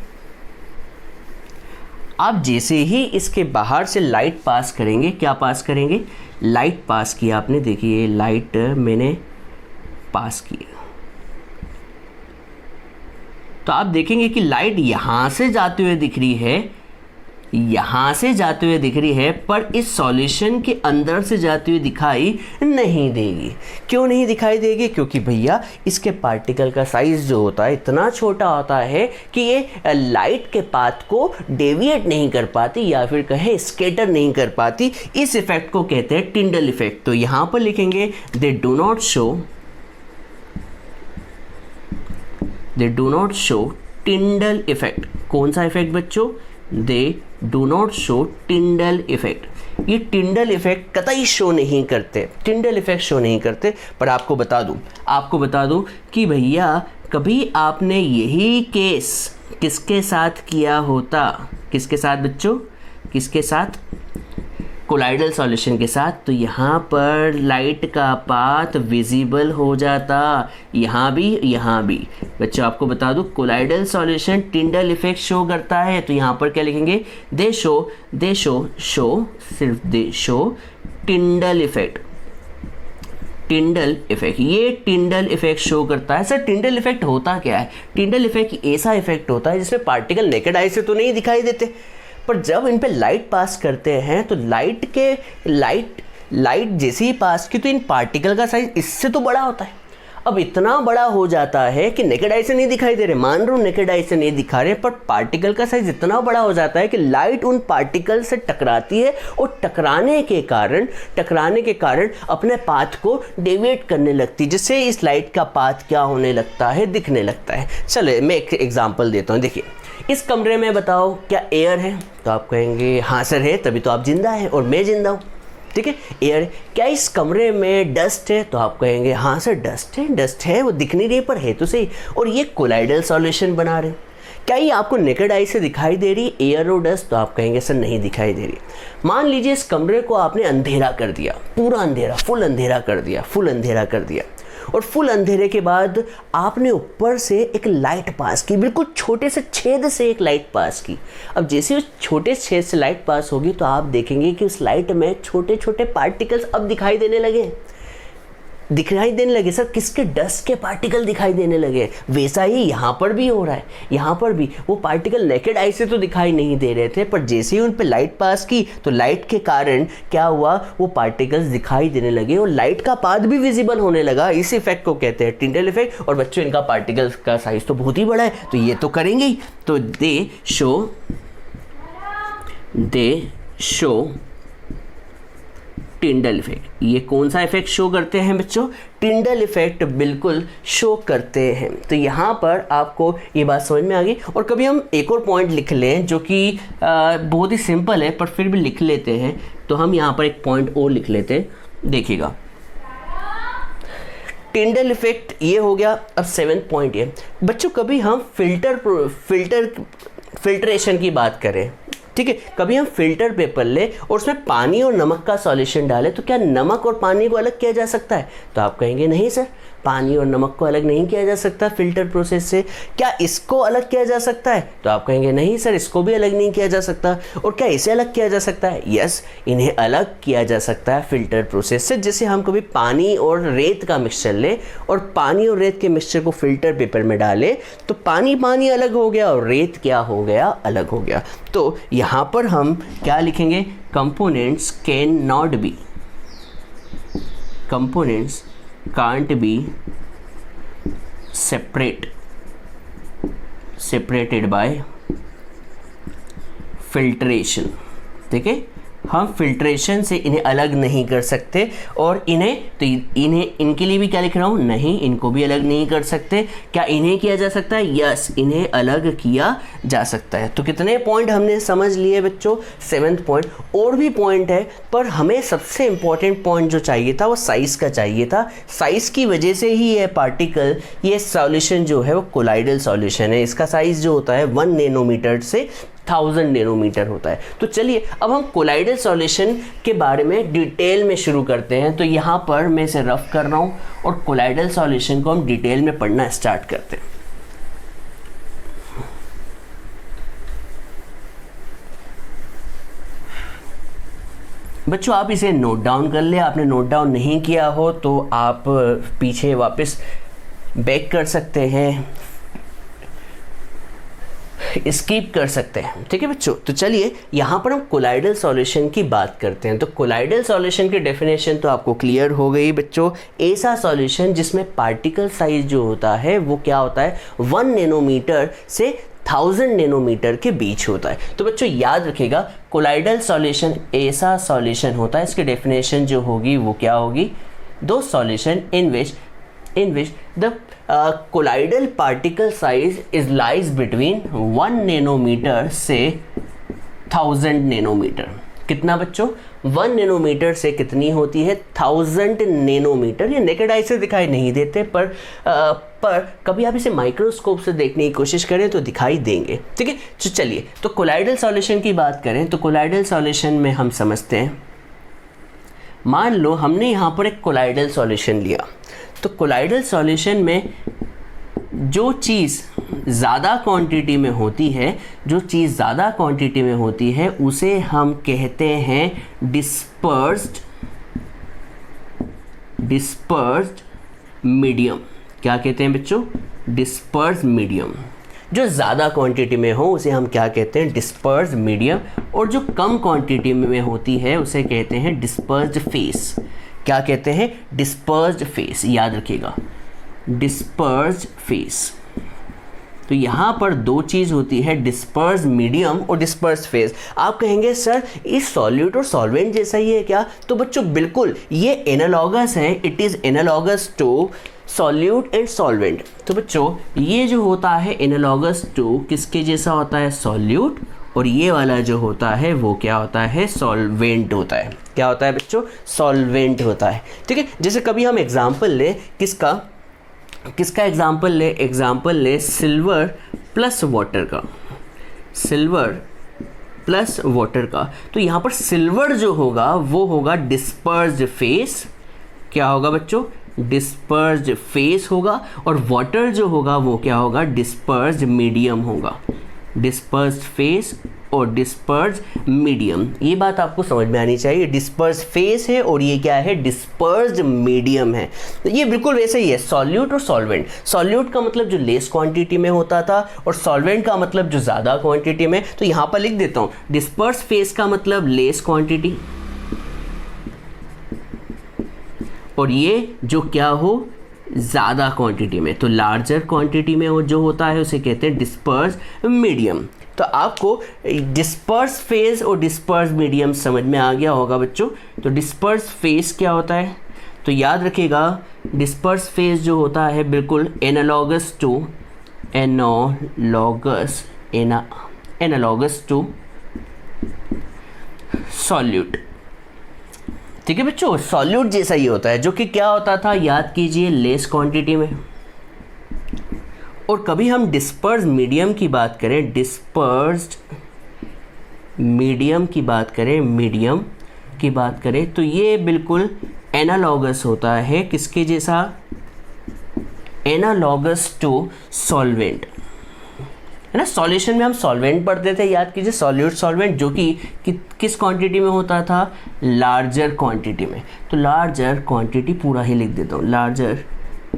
आप जैसे ही इसके बाहर से लाइट पास करेंगे, क्या पास करेंगे, लाइट पास किया आपने, देखिए लाइट मैंने पास की, तो आप देखेंगे कि लाइट यहाँ से जाते हुए दिख रही है, पर इस सॉल्यूशन के अंदर से जाती हुई दिखाई नहीं देगी। क्यों नहीं दिखाई देगी, क्योंकि भैया इसके पार्टिकल का साइज जो होता है इतना छोटा होता है कि ये लाइट के पाथ को डेविएट नहीं कर पाती या फिर कहें स्कैटर नहीं कर पाती। इस इफेक्ट को कहते हैं टिंडल इफेक्ट। तो यहाँ पर लिखेंगे they do not show Tyndall effect. कौन सा इफेक्ट बच्चों, they do not show Tyndall effect. ये टिंडल इफेक्ट कतई शो नहीं करते, पर आपको बता दूं कि भैया कभी आपने यही केस किसके साथ किया होता, किसके साथ बच्चों, किसके साथ, कोलाइडल सॉल्यूशन के साथ। तो यहाँ पर लाइट का पाथ विजिबल हो जाता, यहाँ भी। बच्चों आपको बता दूँ colloidal solution Tyndall effect show करता है। तो यहाँ पर क्या लिखेंगे, दे शो टिंडल इफेक्ट। ये टिंडल इफेक्ट शो करता है। सर टिंडल इफेक्ट होता क्या है, टिंडल इफेक्ट ऐसा इफेक्ट होता है जिसमें पार्टिकल नेकेड आई से तो नहीं दिखाई देते, पर जब इन पे लाइट पास करते हैं तो लाइट जैसे ही पास की तो इन पार्टिकल का साइज इससे तो बड़ा होता है। अब इतना बड़ा हो जाता है कि नेकेड आई से नहीं दिखाई दे रहे, मान रहा हूँ नेकेड आई से नहीं दिखा रहे, पर पार्टिकल का साइज इतना बड़ा हो जाता है कि लाइट उन पार्टिकल से टकराती है और टकराने के कारण अपने पाथ को डेविएट करने लगती है, जिससे इस लाइट का पाथ क्या होने लगता है, दिखने लगता है। चलो मैं एक एग्जाम्पल देता हूँ। देखिए इस कमरे में बताओ क्या एयर है, तो आप कहेंगे हाँ सर है, तभी तो आप जिंदा हैं और मैं जिंदा हूँ। ठीक है, एयर। क्या इस कमरे में डस्ट है, तो आप कहेंगे हाँ सर डस्ट है, वो दिख नहीं रही पर है तो सही। और ये कोलाइडल सॉल्यूशन बना रहे, क्या ये आपको नेकेड आई से दिखाई दे रही एयर और डस्ट, तो आप कहेंगे सर नहीं दिखाई दे रही। मान लीजिए इस कमरे को आपने अंधेरा कर दिया, पूरा अंधेरा, फुल अंधेरा कर दिया और फुल अंधेरे के बाद आपने ऊपर से एक लाइट पास की, बिल्कुल छोटे से छेद से एक लाइट पास की। अब जैसे उस छोटे छेद से लाइट पास होगी तो आप देखेंगे कि उस लाइट में छोटे छोटे पार्टिकल्स अब दिखाई देने लगे। सर किसके, डस्ट के पार्टिकल दिखाई देने लगे। वैसा ही यहाँ पर भी हो रहा है, यहाँ पर भी वो पार्टिकल नेकेड आई से तो दिखाई नहीं दे रहे थे, पर जैसे ही उन पर लाइट पास की तो लाइट के कारण क्या हुआ, वो पार्टिकल्स दिखाई देने लगे और लाइट का पाथ भी विजिबल होने लगा। इस इफेक्ट को कहते हैं टिंडल इफेक्ट। और बच्चों इनका पार्टिकल्स का साइज तो बहुत ही बड़ा है, तो ये तो करेंगे ही। तो दे शो टिंडल इफेक्ट। ये कौन सा इफेक्ट शो करते हैं बच्चों, टिंडल इफेक्ट बिल्कुल शो करते हैं। तो यहाँ पर आपको ये बात समझ में आ गई। और कभी हम एक और पॉइंट लिख लें जो कि बहुत ही सिंपल है पर फिर भी लिख लेते हैं। तो हम यहाँ पर एक पॉइंट और लिख लेते हैं, देखिएगा टिंडल इफेक्ट ये हो गया। अब 7th पॉइंट ये बच्चों, कभी हम फिल्ट्रेशन की बात करें, ठीक है, कभी हम फिल्टर पेपर ले और उसमें पानी और नमक का सॉल्यूशन डालें, तो क्या नमक और पानी को अलग किया जा सकता है, तो आप कहेंगे नहीं सर, पानी और नमक को अलग नहीं किया जा सकता फिल्टर प्रोसेस से? क्या इसको अलग किया जा सकता है? तो आप कहेंगे नहीं सर, इसको भी अलग नहीं किया जा सकता। और क्या इसे अलग किया जा सकता है? यस, इन्हें अलग किया जा सकता है फिल्टर प्रोसेस से। जैसे हम कभी पानी और रेत का मिक्सचर लें और पानी और रेत के मिक्सचर को फिल्टर पेपर में डालें, तो पानी पानी अलग हो गया और रेत क्या हो गया? अलग हो गया। तो यहाँ पर हम क्या लिखेंगे? Components can not be, components can't be separated bye filtration. ठीक है, हम फिल्ट्रेशन से इन्हें अलग नहीं कर सकते। और इनके लिए भी क्या लिख रहा हूँ? नहीं, इनको भी अलग नहीं कर सकते। क्या इन्हें किया जा सकता है? यस, इन्हें अलग किया जा सकता है। तो कितने पॉइंट हमने समझ लिए बच्चों? 7th point. और भी पॉइंट है, पर हमें सबसे इंपॉर्टेंट पॉइंट जो चाहिए था वो साइज़ का चाहिए था। साइज़ की वजह से ही ये पार्टिकल, ये सॉल्यूशन जो है वो कोलाइडल सॉल्यूशन है। इसका साइज़ जो होता है 1 नैनोमीटर से 1000 नैनोमीटर होता है। तो चलिए अब हम कोलाइडल सॉल्यूशन के बारे में डिटेल में शुरू करते हैं। तो यहाँ पर मैं इसे रफ कर रहा हूँ और कोलाइडल सॉल्यूशन को हम डिटेल में पढ़ना स्टार्ट करते हैं। बच्चों आप इसे नोट डाउन कर ले। आपने नोट डाउन नहीं किया हो तो आप पीछे वापस बैक कर सकते हैं, स्किप कर सकते हैं। ठीक है बच्चों, तो चलिए यहाँ पर हम कोलाइडल सॉल्यूशन की बात करते हैं। तो कोलाइडल सॉल्यूशन की डेफिनेशन तो आपको क्लियर हो गई बच्चों। ऐसा सॉल्यूशन जिसमें पार्टिकल साइज जो होता है वो क्या होता है? 1 नैनोमीटर से 1000 नैनोमीटर के बीच होता है। तो बच्चों याद रखिएगा, कोलाइडल सॉल्यूशन ऐसा सॉल्यूशन होता है, इसकी डेफिनेशन जो होगी वो क्या होगी? दो solution in which the colloidal particle size is lies between 1 nanometre से 1000 नैनोमीटर। कितना बच्चों? 1 नैनोमीटर से कितनी होती है? 1000 नैनोमीटर। ये नेकेड आई से दिखाई नहीं देते, पर कभी आप इसे माइक्रोस्कोप से देखने की कोशिश करें तो दिखाई देंगे। ठीक है, तो चलिए, तो कोलाइडल सॉल्यूशन की बात करें तो कोलाइडल सॉल्यूशन में हम समझते हैं, मान लो हमने यहाँ पर एक कोलाइडल सॉल्यूशन लिया। तो कोलाइडल सॉल्यूशन में जो चीज़ ज़्यादा क्वांटिटी में होती है, उसे हम कहते हैं डिस्पर्स्ड मीडियम। क्या कहते हैं बच्चों? Dispersed medium. जो ज़्यादा क्वांटिटी में हो उसे हम क्या कहते हैं? Dispersed medium. और जो कम क्वांटिटी में होती है उसे कहते हैं डिस्पर्स्ड फेस। क्या कहते हैं? Dispersed phase. याद रखिएगा, डिस्पर्स्ड फेस। तो यहाँ पर दो चीज़ होती है, डिस्पर्स्ड मीडियम और डिस्पर्स्ड फेस। आप कहेंगे सर इस सॉल्यूट और सॉल्वेंट जैसा ही है क्या? तो बच्चों बिल्कुल, ये एनालॉगस है। It is analogous to solute and solvent. तो बच्चों ये जो होता है एनालॉगस टू किसके जैसा होता है? सॉल्यूट। और ये वाला जो होता है वो क्या होता है? सॉल्वेंट होता है। क्या होता है बच्चों? सॉल्वेंट होता है। ठीक है, जैसे कभी हम एग्जाम्पल ले, किसका एग्जाम्पल ले सिल्वर प्लस वाटर का। सिल्वर प्लस वाटर का। तो यहाँ पर सिल्वर जो होगा वो होगा डिस्पर्स्ड फेस। क्या होगा बच्चों? डिस्पर्स्ड फेस होगा। और वाटर जो होगा वो क्या होगा? डिस्पर्स्ड मीडियम होगा। डिस्पर्स्ड फेस और डिस्पर्स्ड मीडियम, ये बात आपको समझ में आनी चाहिए। डिस्पर्स्ड फेस है और ये क्या है? डिस्पर्स्ड मीडियम है। तो ये बिल्कुल वैसे ही है, सॉल्यूट और सॉल्वेंट। सॉल्यूट का मतलब जो लेस क्वांटिटी में होता था और सॉल्वेंट का मतलब जो ज़्यादा क्वांटिटी में। तो यहाँ पर लिख देता हूँ, डिस्पर्स्ड फेस का मतलब लेस क्वांटिटी, और ये जो क्या हो? ज़्यादा क्वांटिटी में। तो लार्जर क्वांटिटी में वो जो होता है उसे कहते हैं डिस्पर्स्ड मीडियम। तो आपको डिस्पर्स फेस और डिस्पर्स मीडियम समझ में आ गया होगा बच्चों। तो डिस्पर्स फेस क्या होता है? तो याद रखिएगा, डिस्पर्स फेस जो होता है बिल्कुल एनालॉगस टू सॉल्यूट। ठीक है बच्चों, सॉल्यूट जैसा ही होता है, जो कि क्या होता था? याद कीजिए, लेस क्वांटिटी में। और कभी हम डिस्पर्स मीडियम की बात करें, मीडियम की बात करें तो ये बिल्कुल एनालॉगस होता है किसके जैसा? एनालॉगस टू सॉल्वेंट, है ना। सॉल्यूशन में हम सॉल्वेंट पढ़ते थे, याद कीजिए, सॉल्यूट सॉल्वेंट, जो कि किस क्वांटिटी में होता था, लार्जर क्वांटिटी में। तो लार्जर क्वांटिटी पूरा ही लिख देता हूँ, लार्जर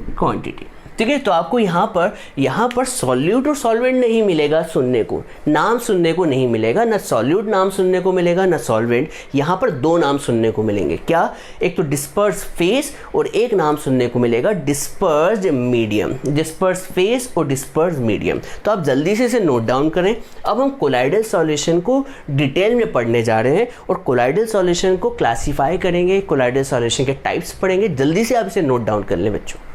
क्वांटिटी, ठीक है। तो आपको यहाँ पर सॉल्यूट और सॉल्वेंट नहीं मिलेगा सुनने को, नाम सुनने को नहीं मिलेगा, ना सॉल्यूट नाम सुनने को मिलेगा ना सॉल्वेंट। यहाँ पर दो नाम सुनने को मिलेंगे, क्या, एक तो डिस्पर्स फेस और एक नाम सुनने को मिलेगा डिस्पर्स्ड मीडियम, डिस्पर्स फेस और डिस्पर्स मीडियम। तो आप जल्दी से इसे नोट डाउन करें। अब हम कोलाइडल सॉल्यूशन को डिटेल में पढ़ने जा रहे हैं और कोलाइडल सॉल्यूशन को क्लासीफाई करेंगे, कोलाइडल सॉल्यूशन के टाइप्स पढ़ेंगे। जल्दी से आप इसे नोट डाउन कर लें बच्चों।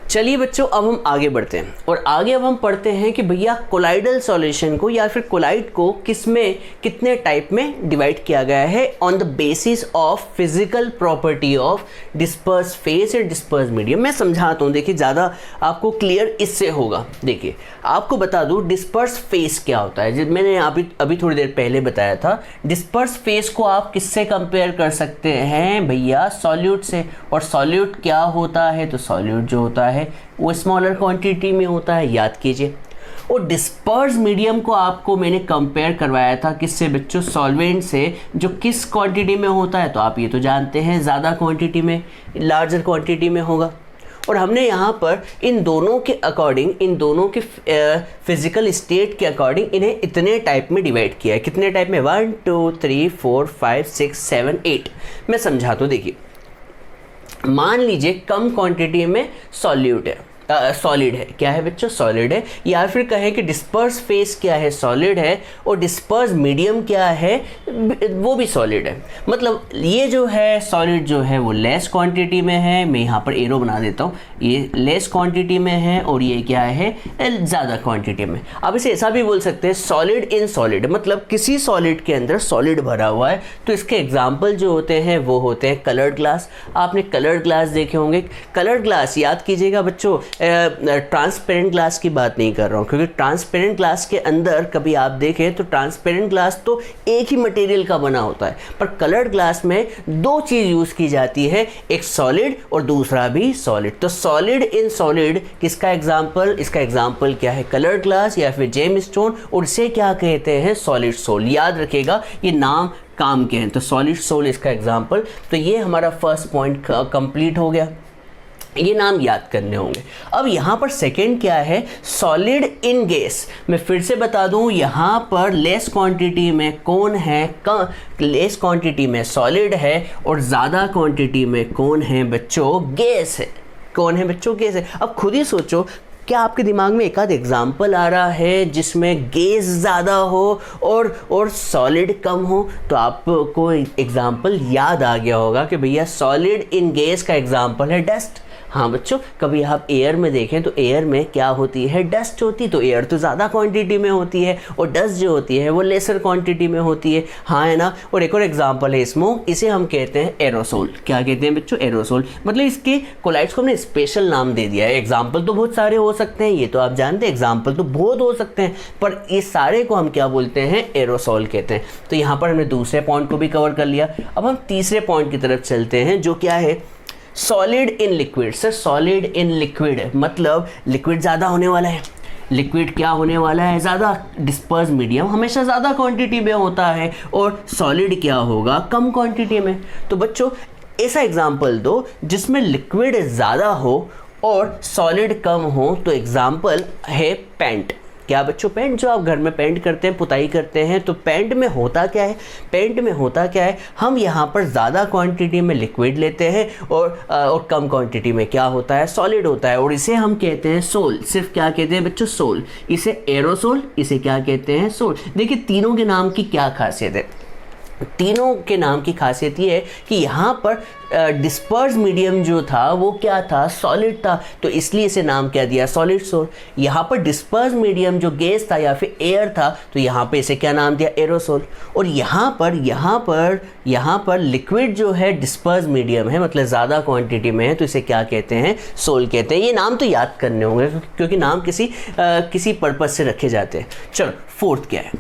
चलिए बच्चों, अब हम आगे बढ़ते हैं और आगे अब हम पढ़ते हैं कि भैया कोलाइडल सॉल्यूशन को या फिर कोलाइड को किसमें कितने टाइप में डिवाइड किया गया है on the basis of physical property of disperse phase and disperse medium. मैं समझाता हूँ, देखिए ज़्यादा आपको क्लियर इससे होगा। देखिए आपको बता दूँ डिस्पर्स फेस क्या होता है, जब मैंने अभी थोड़ी देर पहले बताया था। डिस्पर्स फेस को आप किससे कंपेयर कर सकते हैं भैया, सॉल्यूट से। और सॉल्यूट क्या होता है, तो सॉल्यूट जो होता है वो स्मॉलर क्वांटिटी में होता है, याद कीजिए। और डिस्पर्स मीडियम को आपको मैंने कंपेयर करवाया था किससे बच्चों, सॉल्वेंट से, जो किस क्वांटिटी में होता है, तो आप ये तो जानते हैं ज़्यादा क्वांटिटी में, लार्जर क्वांटिटी में होगा। और हमने यहाँ पर इन दोनों के अकॉर्डिंग, इन दोनों के फिजिकल स्टेट के अकॉर्डिंग इन्हें इतने टाइप में डिवाइड किया है। कितने टाइप में, 1 2 3 4 5 6 7 8। मैं समझाता हूँ, देखिए मान लीजिए कम क्वांटिटी में सॉल्यूट है, सॉलिड है, क्या है बच्चों, सॉलिड है। या फिर कहें कि डिस्पर्स फेस क्या है, सॉलिड है, और डिस्पर्स मीडियम क्या है, वो भी सॉलिड है। मतलब ये जो है सॉलिड जो है वो लेस क्वांटिटी में है, मैं यहाँ पर एरो बना देता हूँ, ये लेस क्वांटिटी में है, और ये क्या है, ज़्यादा क्वांटिटी में। आप इसे ऐसा भी बोल सकते हैं सॉलिड इन सॉलिड, मतलब किसी सॉलिड के अंदर सॉलिड भरा हुआ है। तो इसके एग्जाम्पल जो होते हैं वो होते हैं कलर्ड ग्लास। आपने कलर्ड ग्लास देखे होंगे। कलर्ड ग्लास याद कीजिएगा बच्चों, ट्रांसपेरेंट ग्लास की बात नहीं कर रहा हूँ, क्योंकि ट्रांसपेरेंट ग्लास के अंदर कभी आप देखें तो ट्रांसपेरेंट ग्लास तो एक ही मटेरियल का बना होता है, पर कलर्ड ग्लास में दो चीज़ यूज़ की जाती है, एक सॉलिड और दूसरा भी सॉलिड। तो सॉलिड इन सॉलिड किसका एग्जाम्पल, इसका एग्जाम्पल क्या है, कलर्ड ग्लास या फिर जेम स्टोन, और इसे क्या कहते हैं, सॉलिड सोल। याद रखिएगा ये नाम काम के हैं, तो सॉलिड सोल इसका एग्जाम्पल। तो ये हमारा फर्स्ट पॉइंट कंप्लीट हो गया, ये नाम याद करने होंगे। अब यहाँ पर सेकेंड क्या है, सॉलिड इन गैस। मैं फिर से बता दूँ, यहाँ पर लेस क्वांटिटी में कौन है, लेस क्वांटिटी में सॉलिड है, और ज़्यादा क्वांटिटी में कौन है बच्चों, गैस है। कौन है बच्चों, गैस है। अब खुद ही सोचो, क्या आपके दिमाग में एक आध एग्जाम्पल आ रहा है जिसमें गैस ज़्यादा हो और सॉलिड कम हो? तो आपको एग्जाम्पल याद आ गया होगा कि भैया सॉलिड इन गैस का एग्जाम्पल है डस्ट। हाँ बच्चों, कभी आप एयर में देखें तो एयर में क्या होती है, डस्ट होती। तो एयर तो ज़्यादा क्वांटिटी में होती है और डस्ट जो होती है वो लेसर क्वांटिटी में होती है, हाँ है ना। और एक और एग्जांपल है स्मोक, इसे हम कहते हैं एरोसोल। क्या कहते हैं बच्चों, एरोसोल। मतलब इसके कोलाइड्स को हमने स्पेशल नाम दे दिया है। एग्जाम्पल तो बहुत सारे हो सकते हैं, ये तो आप जानते हैं, एग्जाम्पल तो बहुत हो सकते हैं, पर ये सारे को हम क्या बोलते हैं, एरोसोल कहते हैं। तो यहाँ पर हमने दूसरे पॉइंट को भी कवर कर लिया। अब हम तीसरे पॉइंट की तरफ चलते हैं, जो क्या है, solid in liquid. Sir solid in liquid मतलब लिक्विड ज़्यादा होने वाला है। लिक्विड क्या होने वाला है, ज़्यादा। डिस्पर्स मीडियम हमेशा ज़्यादा क्वांटिटी में होता है, और सॉलिड क्या होगा, कम क्वांटिटी में। तो बच्चों ऐसा एग्जाम्पल दो जिसमें लिक्विड ज़्यादा हो और सॉलिड कम हो। तो एग्जाम्पल है पेंट। क्या बच्चों, पेंट जो आप घर में पेंट करते हैं, पुताई करते हैं, तो पेंट में होता क्या है, पेंट में होता क्या है, हम यहाँ पर ज़्यादा क्वांटिटी में लिक्विड लेते हैं और कम क्वांटिटी में क्या होता है, सॉलिड होता है, और इसे हम कहते हैं सोल। सिर्फ क्या कहते हैं बच्चों, सोल। इसे एरोसोल, इसे क्या कहते हैं, सोल। देखिए तीनों के नाम की क्या खासियत है। तीनों के नाम की खासियत ये है कि यहाँ पर डिस्पर्स मीडियम जो था वो क्या था, सॉलिड था, तो इसलिए इसे नाम क्या दिया, सॉलिड सोल। यहाँ पर डिस्पर्स मीडियम जो गैस था या फिर एयर था, तो यहाँ पे इसे क्या नाम दिया, एरोसोल। और यहाँ पर लिक्विड जो है डिस्पर्स मीडियम है, मतलब ज़्यादा क्वांटिटी में है, तो इसे क्या कहते हैं, सोल कहते हैं। ये नाम तो याद करने होंगे क्योंकि नाम किसी पर्पज़ से रखे जाते हैं। चलो फोर्थ क्या है,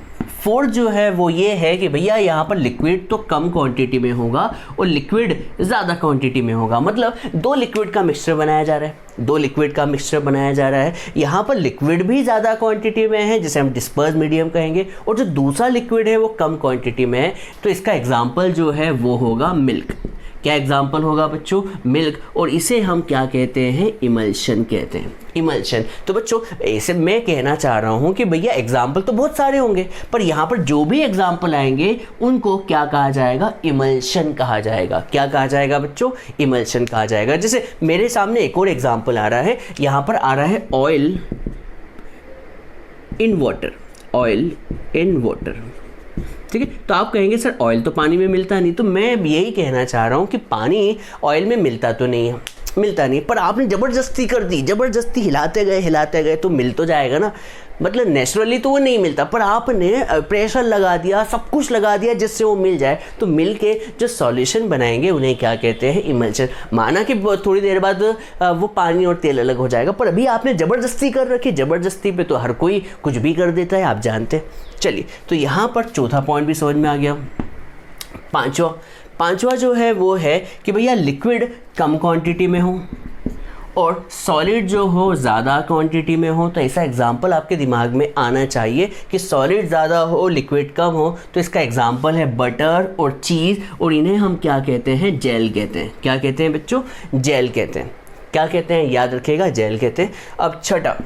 फोर्थ जो है वो ये है कि भैया यहाँ पर लिक्विड तो कम क्वांटिटी में होगा और लिक्विड ज़्यादा क्वांटिटी में होगा। मतलब दो लिक्विड का मिक्सचर बनाया जा रहा है, दो लिक्विड का मिक्सचर बनाया जा रहा है। यहाँ पर लिक्विड भी ज़्यादा क्वांटिटी में है जिसे हम डिस्पर्स मीडियम कहेंगे, और जो दूसरा लिक्विड है वो कम क्वांटिटी में है। तो इसका एग्जाम्पल जो है वो होगा मिल्क। क्या एग्जाम्पल होगा बच्चों? मिल्क। और इसे हम क्या कहते हैं? इमल्शन कहते हैं, इमल्शन। तो बच्चों ऐसे मैं कहना चाह रहा हूँ कि भैया एग्जाम्पल तो बहुत सारे होंगे, पर यहाँ पर जो भी एग्जाम्पल आएंगे उनको क्या कहा जाएगा? इमल्शन कहा जाएगा। क्या कहा जाएगा बच्चों? इमल्शन कहा जाएगा। जैसे मेरे सामने एक और एग्जाम्पल आ रहा है, यहाँ पर आ रहा है oil in water, oil in water. ठीक है, तो आप कहेंगे सर ऑयल तो पानी में मिलता नहीं। तो मैं यही कहना चाह रहा हूँ कि पानी ऑयल में मिलता तो नहीं है, मिलता नहीं, पर आपने ज़बरदस्ती कर दी, ज़बरदस्ती हिलाते गए तो मिल तो जाएगा ना। मतलब नेचुरली तो वो नहीं मिलता, पर आपने प्रेशर लगा दिया, सब कुछ लगा दिया जिससे वो मिल जाए। तो मिल के जो सॉल्यूशन बनाएंगे उन्हें क्या कहते हैं? इमल्शन। माना कि थोड़ी देर बाद वो पानी और तेल अलग हो जाएगा, पर अभी आपने ज़बरदस्ती कर रखी। ज़बरदस्ती पे तो हर कोई कुछ भी कर देता है, आप जानते हैं। चलिए, तो यहाँ पर चौथा पॉइंट भी समझ में आ गया। पांचवा जो है वो है कि भैया लिक्विड कम क्वांटिटी में हो और सॉलिड जो हो ज़्यादा क्वांटिटी में हो। तो ऐसा एग्जाम्पल आपके दिमाग में आना चाहिए कि सॉलिड ज़्यादा हो, लिक्विड कम हो। तो इसका एग्जाम्पल है बटर और चीज़, और इन्हें हम क्या कहते हैं? जेल कहते हैं। क्या कहते हैं बच्चों? जेल कहते हैं। क्या कहते हैं? याद रखिएगा, जेल कहते हैं। अब छठा,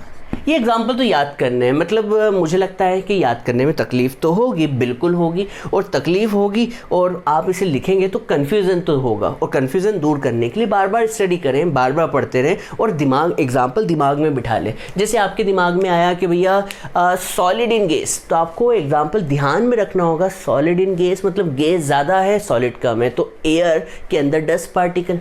ये एग्जाम्पल तो याद करने हैं, मतलब मुझे लगता है कि याद करने में तकलीफ़ तो होगी, बिल्कुल होगी, और तकलीफ़ होगी, और आप इसे लिखेंगे तो कन्फ्यूज़न तो होगा। और कन्फ्यूज़न दूर करने के लिए बार बार स्टडी करें, बार बार पढ़ते रहें और एग्जाम्पल दिमाग में बिठा लें। जैसे आपके दिमाग में आया कि भैया सॉलिड इन गैस, तो आपको एग्जाम्पल ध्यान में रखना होगा। सॉलिड इन गैस मतलब गैस ज़्यादा है, सॉलिड कम है। तो एयर के अंदर डस्ट पार्टिकल,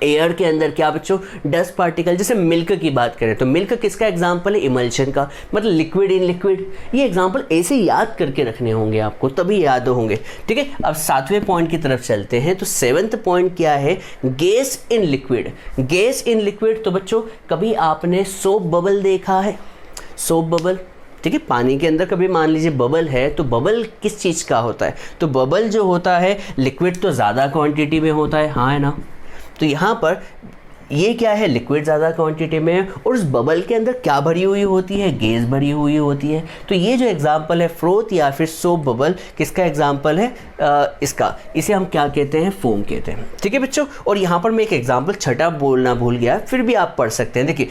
एयर के अंदर क्या बच्चों? Dust particle. जैसे मिल्क की बात करें तो मिल्क किसका एग्जाम्पल है? इमल्शन का, मतलब लिक्विड इन लिक्विड। ये एग्जाम्पल ऐसे याद करके रखने होंगे आपको, तभी याद होंगे। ठीक है, अब 7वें पॉइंट की तरफ चलते हैं। तो 7th पॉइंट क्या है? Gas in liquid. Gas in liquid, तो बच्चों कभी आपने सोप बबल देखा है? सोप बबल, ठीक है, पानी के अंदर कभी मान लीजिए बबल है, तो बबल किस चीज़ का होता है? तो बबल जो होता है लिक्विड तो ज़्यादा क्वांटिटी में होता है, हाँ है ना। तो यहाँ पर ये क्या है? लिक्विड ज़्यादा क्वांटिटी में है, और उस बबल के अंदर क्या भरी हुई होती है? गैस भरी हुई होती है। तो ये जो एग्जाम्पल है फ्रोथ या फिर सोप बबल, किसका एग्जाम्पल है? इसे हम क्या कहते हैं? फोम कहते हैं। ठीक है बच्चों, और यहाँ पर मैं एक एग्जाम्पल छठा बोलना भूल गया, फिर भी आप पढ़ सकते हैं। देखिए,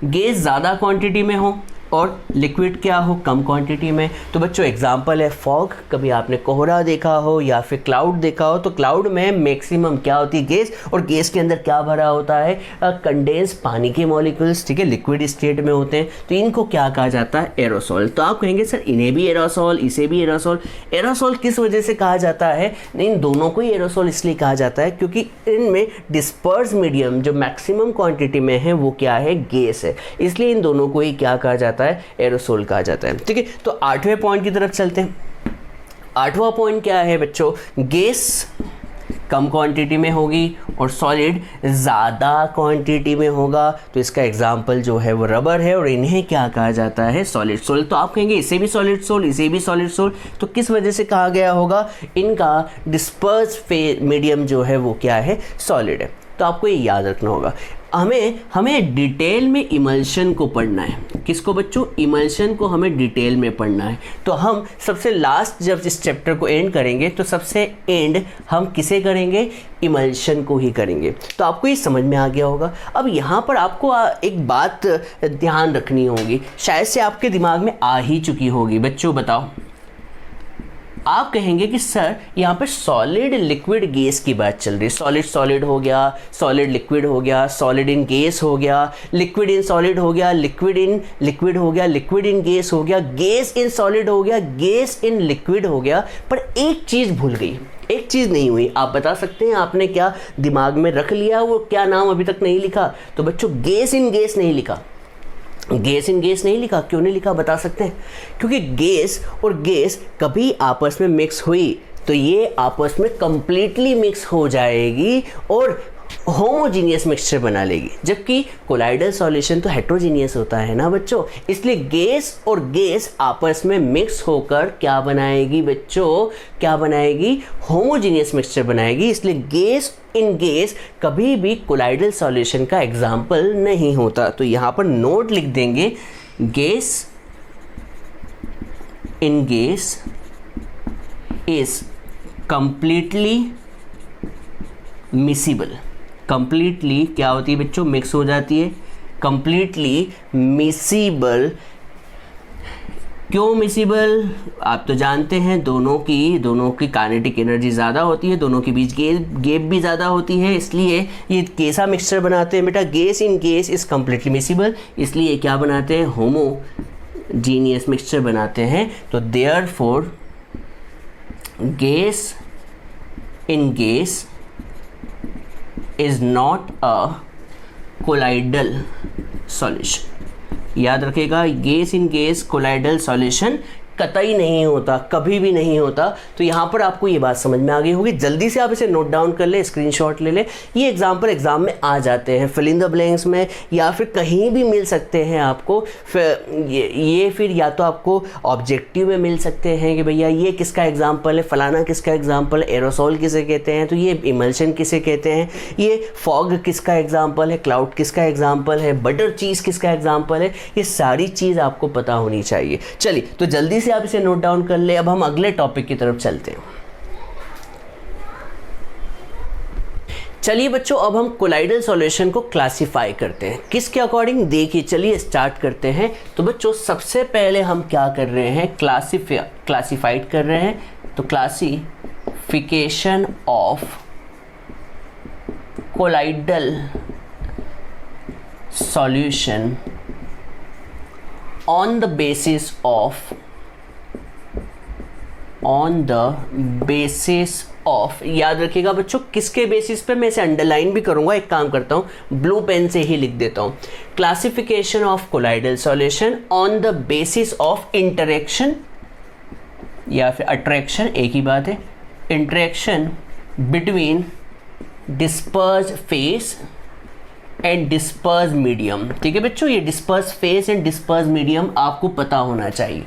गैस ज़्यादा क्वान्टिटी में हो और लिक्विड क्या हो? कम क्वांटिटी में। तो बच्चों एग्जाम्पल है फॉग। कभी आपने कोहरा देखा हो या फिर क्लाउड देखा हो, तो क्लाउड में मैक्सिमम क्या होती है? गैस, और गैस के अंदर क्या भरा होता है? कंडेंस पानी के मॉलिक्यूल्स, ठीक है, लिक्विड स्टेट में होते हैं। तो इनको क्या कहा जाता है? एरोसोल। तो आप कहेंगे सर इन्हें भी एरोसोल, इसे भी एरोसोल। एरोसोल किस वजह से कहा जाता है? इन दोनों को ही एरोसोल इसलिए कहा जाता है क्योंकि इनमें डिस्पर्स मीडियम जो मैक्सिमम क्वांटिटी में है वो क्या है? गैस है। इसलिए इन दोनों को ही क्या कहा जाता है? एरोसोल कहा जाता है। ठीक है, तो 8वें पॉइंट की तरफ चलते हैं। 8वां पॉइंट क्या है बच्चों? गैस कम क्वांटिटी में होगी और सॉलिड ज़्यादा क्वांटिटी में होगा। तो इसका एग्जाम्पल जो है वो रबर है, और इन्हें क्या कहा जाता है? Solid sol. तो आप कहेंगे इसे भी सॉलिड सोल, इसे भी सॉलिड सोल। तो किस वजह से कहा गया होगा? इनका डिस्पर्स मीडियम जो है वो क्या है? सॉलिड है। तो आपको ये याद रखना होगा। हमें डिटेल में इमल्शन को पढ़ना है। किसको बच्चों? इमल्शन को हमें डिटेल में पढ़ना है। तो हम सबसे लास्ट जब इस चैप्टर को एंड करेंगे तो सबसे एंड हम किसे करेंगे? इमल्शन को ही करेंगे। तो आपको ये समझ में आ गया होगा। अब यहाँ पर आपको एक बात ध्यान रखनी होगी, शायद से आपके दिमाग में आ ही चुकी होगी। बच्चों बताओ, आप कहेंगे कि सर यहाँ पर सॉलिड लिक्विड गैस की बात चल रही है। सॉलिड सॉलिड हो गया, सॉलिड लिक्विड हो गया, सॉलिड इन गैस हो गया, लिक्विड इन सॉलिड हो गया, लिक्विड इन लिक्विड हो गया, लिक्विड इन गैस हो गया, गैस इन सॉलिड हो गया, गैस इन लिक्विड हो गया। पर एक चीज़ भूल गई, एक चीज़ नहीं हुई। आप बता सकते हैं आपने क्या दिमाग में रख लिया? वो क्या नाम अभी तक नहीं लिखा? तो बच्चों गैस इन गैस नहीं लिखा। गैस इन गैस नहीं लिखा। क्यों नहीं लिखा बता सकते हैं? क्योंकि गैस और गैस कभी आपस में मिक्स हुई तो ये आपस में कंप्लीटली मिक्स हो जाएगी, और होमोजीनियस मिक्सचर बना लेगी, जबकि कोलाइडल सॉल्यूशन तो हेट्रोजीनियस होता है ना बच्चों। इसलिए गैस और गैस आपस में मिक्स होकर क्या बनाएगी बच्चों, क्या बनाएगी, होमोजीनियस मिक्सचर बनाएगी। इसलिए गैस इन गैस कभी भी कोलाइडल सॉल्यूशन का एग्जाम्पल नहीं होता। तो यहाँ पर नोट लिख देंगे, gas in gas is completely miscible. Completely क्या होती है बच्चों, मिक्स हो जाती है। कंप्लीटली मिसिबल, क्यों मिसिबल, आप तो जानते हैं दोनों की काइनेटिक एनर्जी ज़्यादा होती है, दोनों के बीच गैप भी ज़्यादा होती है, इसलिए ये कैसा मिक्सचर बनाते हैं बेटा, gas in gas is completely miscible, इसलिए क्या बनाते हैं, होमोजीनियस मिक्सचर बनाते हैं। तो therefore gas in gas is not a colloidal solution. याद रखिएगा, gas in gas colloidal solution कतई नहीं होता, कभी भी नहीं होता। तो यहाँ पर आपको ये बात समझ में आ गई होगी। जल्दी से आप इसे नोट डाउन कर ले, स्क्रीनशॉट ले ले। ये एग्जाम्पल एग्जाम में आ जाते हैं, फिल इन द ब्लैंक्स में, या फिर कहीं भी मिल सकते हैं आपको। ये फिर या तो आपको ऑब्जेक्टिव में मिल सकते हैं कि भैया ये किसका एग्जाम्पल है, फलाना किसका एग्जाम्पल है, एरोसोल किसे कहते हैं, तो ये इमल्शन किसे कहते हैं, ये फॉग किसका एग्जाम्पल है, क्लाउड किसका एग्जाम्पल है, बटर चीज़ किसका एग्जाम्पल है, ये सारी चीज़ आपको पता होनी चाहिए। चलिए तो जल्दी से आप इसे नोट डाउन कर ले। अब हम अगले टॉपिक की तरफ चलते हैं। चलिए बच्चों, अब हम कोलाइडल सॉल्यूशन को क्लासिफाई करते हैं। किसके अकॉर्डिंग, देखिए चलिए स्टार्ट करते हैं। तो बच्चों सबसे पहले हम क्या कर रहे हैं, क्लासिफाइड कर रहे हैं। तो classification of colloidal solution on the basis of, याद रखिएगा बच्चों किसके बेसिस पे, मैं इसे अंडरलाइन भी करूंगा, एक काम करता हूं ब्लू पेन से ही लिख देता हूं। Classification of colloidal solution on the basis of interaction या फिर अट्रैक्शन, एक ही बात है, interaction between disperse phase and disperse medium. ठीक है बच्चों, ये disperse phase and disperse medium आपको पता होना चाहिए।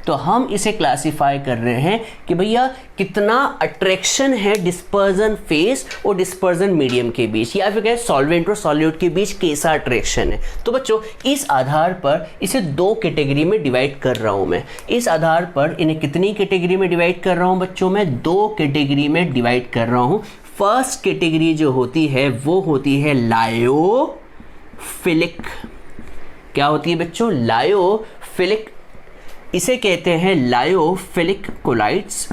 तो हम इसे क्लासिफाई कर रहे हैं कि भैया कितना अट्रैक्शन है डिस्पर्जन फेस और डिस्पर्जन मीडियम के बीच, या फिर कहें सॉल्वेंट और सॉल्यूट के बीच कैसा अट्रैक्शन है। तो बच्चों इस आधार पर इसे दो कैटेगरी में डिवाइड कर रहा हूं मैं। इस आधार पर इन्हें कितनी कैटेगरी में डिवाइड कर रहा हूं बच्चों, मैं दो कैटेगरी में डिवाइड कर रहा हूं। फर्स्ट कैटेगरी जो होती है वो होती है लायोफिलिक। क्या होती है बच्चों, लायोफिलिक, इसे कहते हैं लायोफिलिक कोलाइड्स।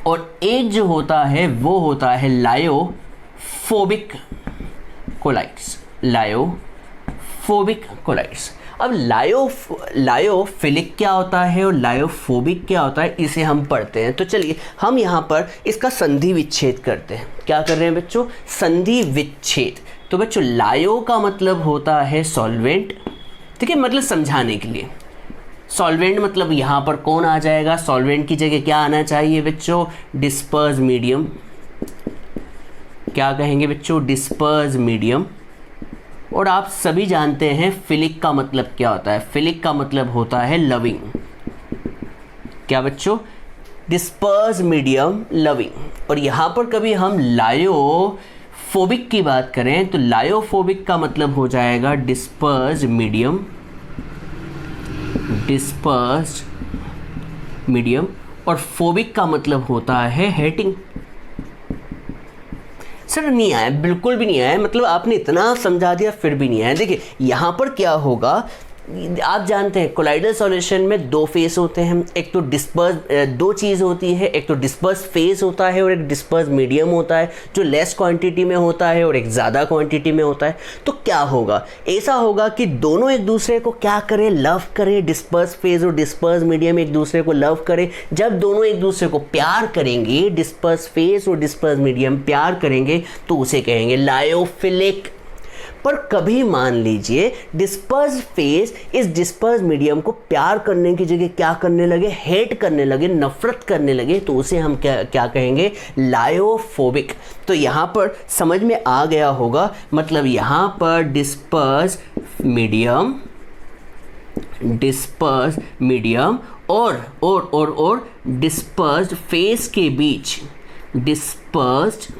और एक जो होता है वो होता है लायोफोबिक कोलाइड्स, लायोफोबिक कोलाइड्स। अब लायोफिलिक क्या होता है और लायोफोबिक क्या होता है, इसे हम पढ़ते हैं। तो चलिए हम यहाँ पर इसका संधि विच्छेद करते हैं। क्या कर रहे हैं बच्चों, संधि विच्छेद। तो बच्चों लायो का मतलब होता है सॉल्वेंट, ठीक है, मतलब समझाने के लिए। सॉल्वेंट मतलब यहाँ पर कौन आ जाएगा, सॉल्वेंट की जगह क्या आना चाहिए बच्चों, डिस्पर्स मीडियम। क्या कहेंगे बच्चों, डिस्पर्स मीडियम। और आप सभी जानते हैं फिलिक का मतलब क्या होता है, फिलिक का मतलब होता है लविंग। क्या बच्चों, डिस्पर्स मीडियम लविंग। और यहाँ पर कभी हम लायोफोबिक की बात करें तो लायोफोबिक का मतलब हो जाएगा डिस्पर्स मीडियम, डिस्पर्स्ड मीडियम। और फोबिक का मतलब होता है हेटिंग। सर नहीं आया, बिल्कुल भी नहीं आया, मतलब आपने इतना समझा दिया फिर भी नहीं आया। देखिए यहाँ पर क्या होगा, आप जानते हैं कोलाइडल सॉल्यूशन में दो फेस होते हैं, एक तो डिस्पर्स, दो चीज़ होती है, एक तो डिस्पर्स फेस होता है और एक डिस्पर्स मीडियम होता है, जो लेस क्वांटिटी में होता है और एक ज़्यादा क्वांटिटी में होता है। तो क्या होगा, ऐसा होगा कि दोनों एक दूसरे को क्या करें, लव करें, डिस्पर्स फेस और डिस्पर्स मीडियम एक दूसरे को लव करें। जब दोनों एक दूसरे को प्यार करेंगे, डिस्पर्स फेस और डिस्पर्स मीडियम प्यार करेंगे, तो उसे कहेंगे लायोफिलिक। पर कभी मान लीजिए डिस्पर्स फेस इस डिस्पर्स मीडियम को प्यार करने की जगह क्या करने लगे, हेट करने लगे, नफरत करने लगे, तो उसे हम क्या कहेंगे, लायोफोबिक। तो यहाँ पर समझ में आ गया होगा, मतलब यहाँ पर डिस्पर्स मीडियम और डिस्पर्स्ड फेस के बीच, डिस्पर्स्ड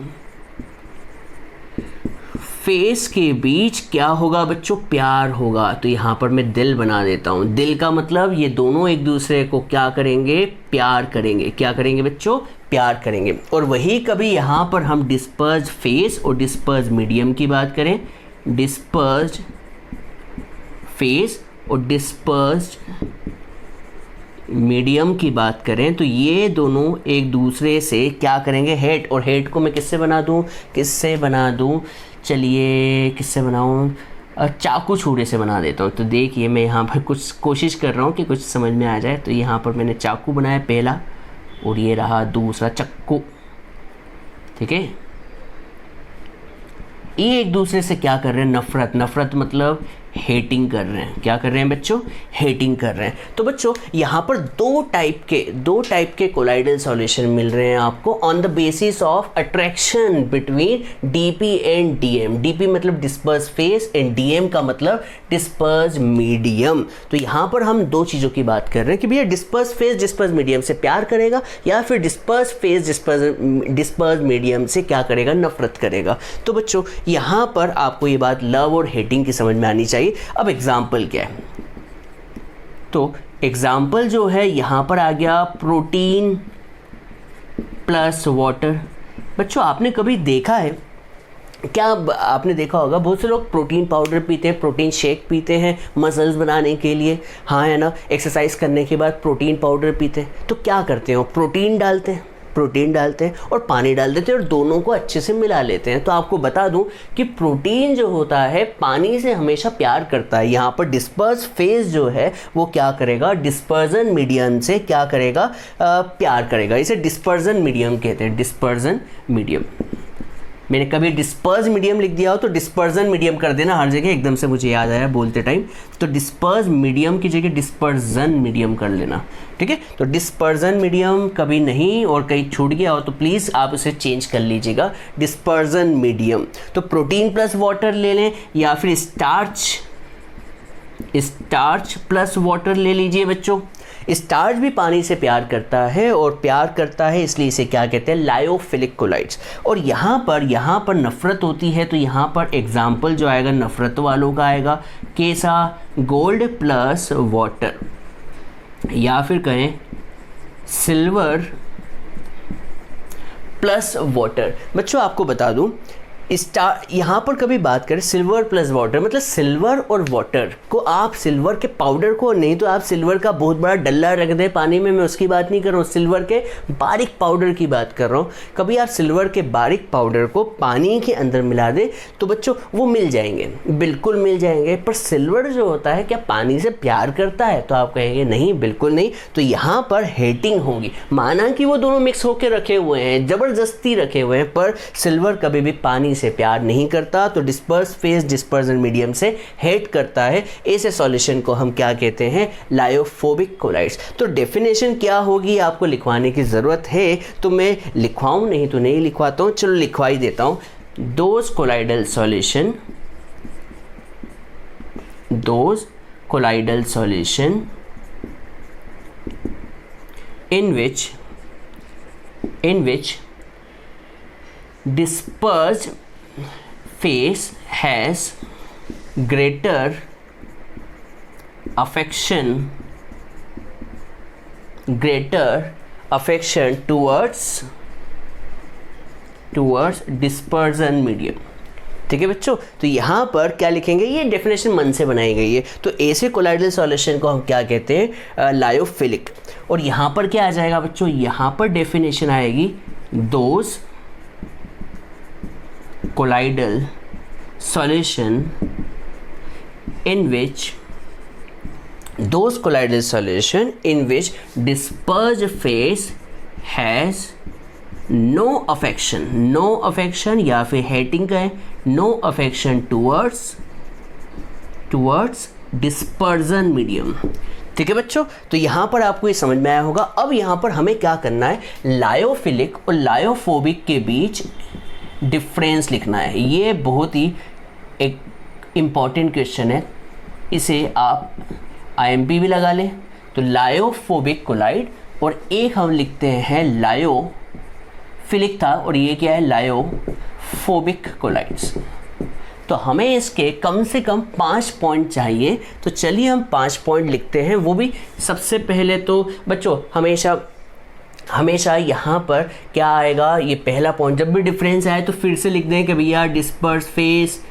फेस के बीच क्या होगा बच्चों, प्यार होगा। तो यहाँ पर मैं दिल बना देता हूँ। दिल का मतलब ये दोनों एक दूसरे को क्या करेंगे, प्यार करेंगे। क्या करेंगे बच्चों, प्यार करेंगे। और वही कभी यहाँ पर हम डिस्पर्स्ड फेस और डिस्पर्स्ड मीडियम की बात करें, डिस्पर्स्ड फेस और डिस्पर्स्ड मीडियम की बात करें, तो ये दोनों एक दूसरे से क्या करेंगे, हेट। और हेट को मैं किससे बना दूं, चलिए किससे बनाऊं, चाकू छुरे से बना देता हूं। तो देखिए मैं यहाँ पर कुछ कोशिश कर रहा हूँ कि कुछ समझ में आ जाए। तो यहाँ पर मैंने चाकू बनाया पहला, और ये रहा दूसरा चक्कू, ठीक है। ये एक दूसरे से क्या कर रहे हैं, नफरत मतलब हेटिंग कर रहे हैं। क्या कर रहे हैं बच्चों, हेटिंग कर रहे हैं। तो बच्चों यहाँ पर दो टाइप के कोलाइडल सॉल्यूशन मिल रहे हैं आपको on the basis of attraction between DP and DM. DP मतलब डिस्पर्स फेस एंड डीएम का मतलब डिस्पर्स मीडियम। तो यहाँ पर हम दो चीज़ों की बात कर रहे हैं कि भैया डिस्पर्स फेस डिस्पर्स मीडियम से प्यार करेगा, या फिर डिस्पर्स फेस डिस्पर्स मीडियम से क्या करेगा, नफरत करेगा। तो बच्चों यहाँ पर आपको ये बात लव और हेटिंग की समझ में आनी चाहिए। अब एग्जाम्पल क्या है, तो एग्जाम्पल जो है यहां पर आ गया प्रोटीन प्लस वाटर। बच्चों आपने कभी देखा है क्या, आपने देखा होगा बहुत से लोग प्रोटीन पाउडर पीते हैं, प्रोटीन शेक पीते हैं मसल्स बनाने के लिए, हाँ है ना, एक्सरसाइज करने के बाद प्रोटीन पाउडर पीते हैं। तो क्या करते हैं, प्रोटीन डालते हैं और पानी डाल देते हैं और दोनों को अच्छे से मिला लेते हैं। तो आपको बता दूं कि प्रोटीन जो होता है पानी से हमेशा प्यार करता है। यहाँ पर डिस्पर्स फेस जो है वो क्या करेगा, डिस्पर्जन मीडियम से क्या करेगा, प्यार करेगा। इसे डिस्पर्जन मीडियम कहते हैं, डिस्पर्जन मीडियम। मैंने कभी डिस्पर्स मीडियम लिख दिया हो तो डिस्पर्जन मीडियम कर देना हर जगह, एकदम से मुझे याद आया बोलते टाइम। तो डिस्पर्स मीडियम की जगह डिस्पर्जन मीडियम कर लेना, ठीक है। तो डिस्पर्जन मीडियम कभी नहीं और कहीं छूट गया हो तो प्लीज़ आप उसे चेंज कर लीजिएगा, डिस्पर्जन मीडियम। तो प्रोटीन प्लस वाटर ले लें, या फिर स्टार्च प्लस वाटर ले लीजिए बच्चों। स्टार्च भी पानी से प्यार करता है, और प्यार करता है इसलिए इसे क्या कहते हैं, लायोफिलिक कोलाइड्स। और यहाँ पर नफरत होती है, तो यहाँ पर एग्जाम्पल जो आएगा नफरत वालों का आएगा, कैसा, गोल्ड प्लस वाटर, या फिर कहें सिल्वर प्लस वाटर। बच्चों आपको बता दूं यहाँ पर कभी बात करें सिल्वर प्लस वाटर, मतलब सिल्वर और वाटर को आप सिल्वर के पाउडर को नहीं, तो आप सिल्वर का बहुत बड़ा डल्ला रख दें पानी में, मैं उसकी बात नहीं कर रहा हूँ, सिल्वर के बारीक पाउडर की बात कर रहा हूँ। कभी आप सिल्वर के बारीक पाउडर को पानी के अंदर मिला दें तो बच्चों वो मिल जाएंगे, बिल्कुल मिल जाएंगे। पर सिल्वर जो होता है क्या पानी से प्यार करता है, तो आप कहेंगे नहीं, बिल्कुल नहीं। तो यहाँ पर हेटिंग होगी, माना कि वो दोनों मिक्स होकर रखे हुए हैं, ज़बरदस्ती रखे हुए हैं, पर सिल्वर कभी भी पानी से प्यार नहीं करता। तो डिस्पर्स फेस डिस्पर्जन मीडियम से हेट करता है। ऐसे सॉल्यूशन को हम क्या कहते हैं, लायोफोबिक कोलाइड्स। तो डेफिनेशन क्या होगी आपको लिखवाने की ज़रूरत है, तो मैं लिखवाऊं, नहीं तो नहीं लिखवाता हूं, चलो लिखवा ही देता हूं। Those colloidal solution in which dispersed face has greater affection towards dispersion medium। ठीक है बच्चों, तो यहाँ पर क्या लिखेंगे, ये डेफिनेशन मन से बनाई गई है। तो ऐसे कोलाइडल सॉल्यूशन को हम क्या कहते हैं, लायोफिलिक। और यहाँ पर क्या आ जाएगा बच्चों, यहाँ पर डेफिनेशन आएगी those colloidal solution in which dispersed phase has no affection या फिर हेटिंग का है, no affection towards dispersion medium. ठीक है बच्चों, तो यहाँ पर आपको ये समझ में आया होगा। अब यहाँ पर हमें क्या करना है, लायोफिलिक और लायोफोबिक के बीच डिफरेंस लिखना है। ये बहुत ही एक इम्पॉर्टेंट क्वेश्चन है, इसे आप IMP भी लगा लें। तो लायोफोबिक कोलाइड और एक हम लिखते हैं लायोफिलिक था, और ये क्या है, लायोफोबिक कोलाइड्स। तो हमें इसके कम से कम 5 पॉइंट चाहिए। तो चलिए हम 5 पॉइंट लिखते हैं। वो भी सबसे पहले तो बच्चों हमेशा यहाँ पर क्या आएगा, ये पहला पॉइंट, जब भी डिफरेंस आए तो फिर से लिख दें कि भैया डिस्पर्स फेस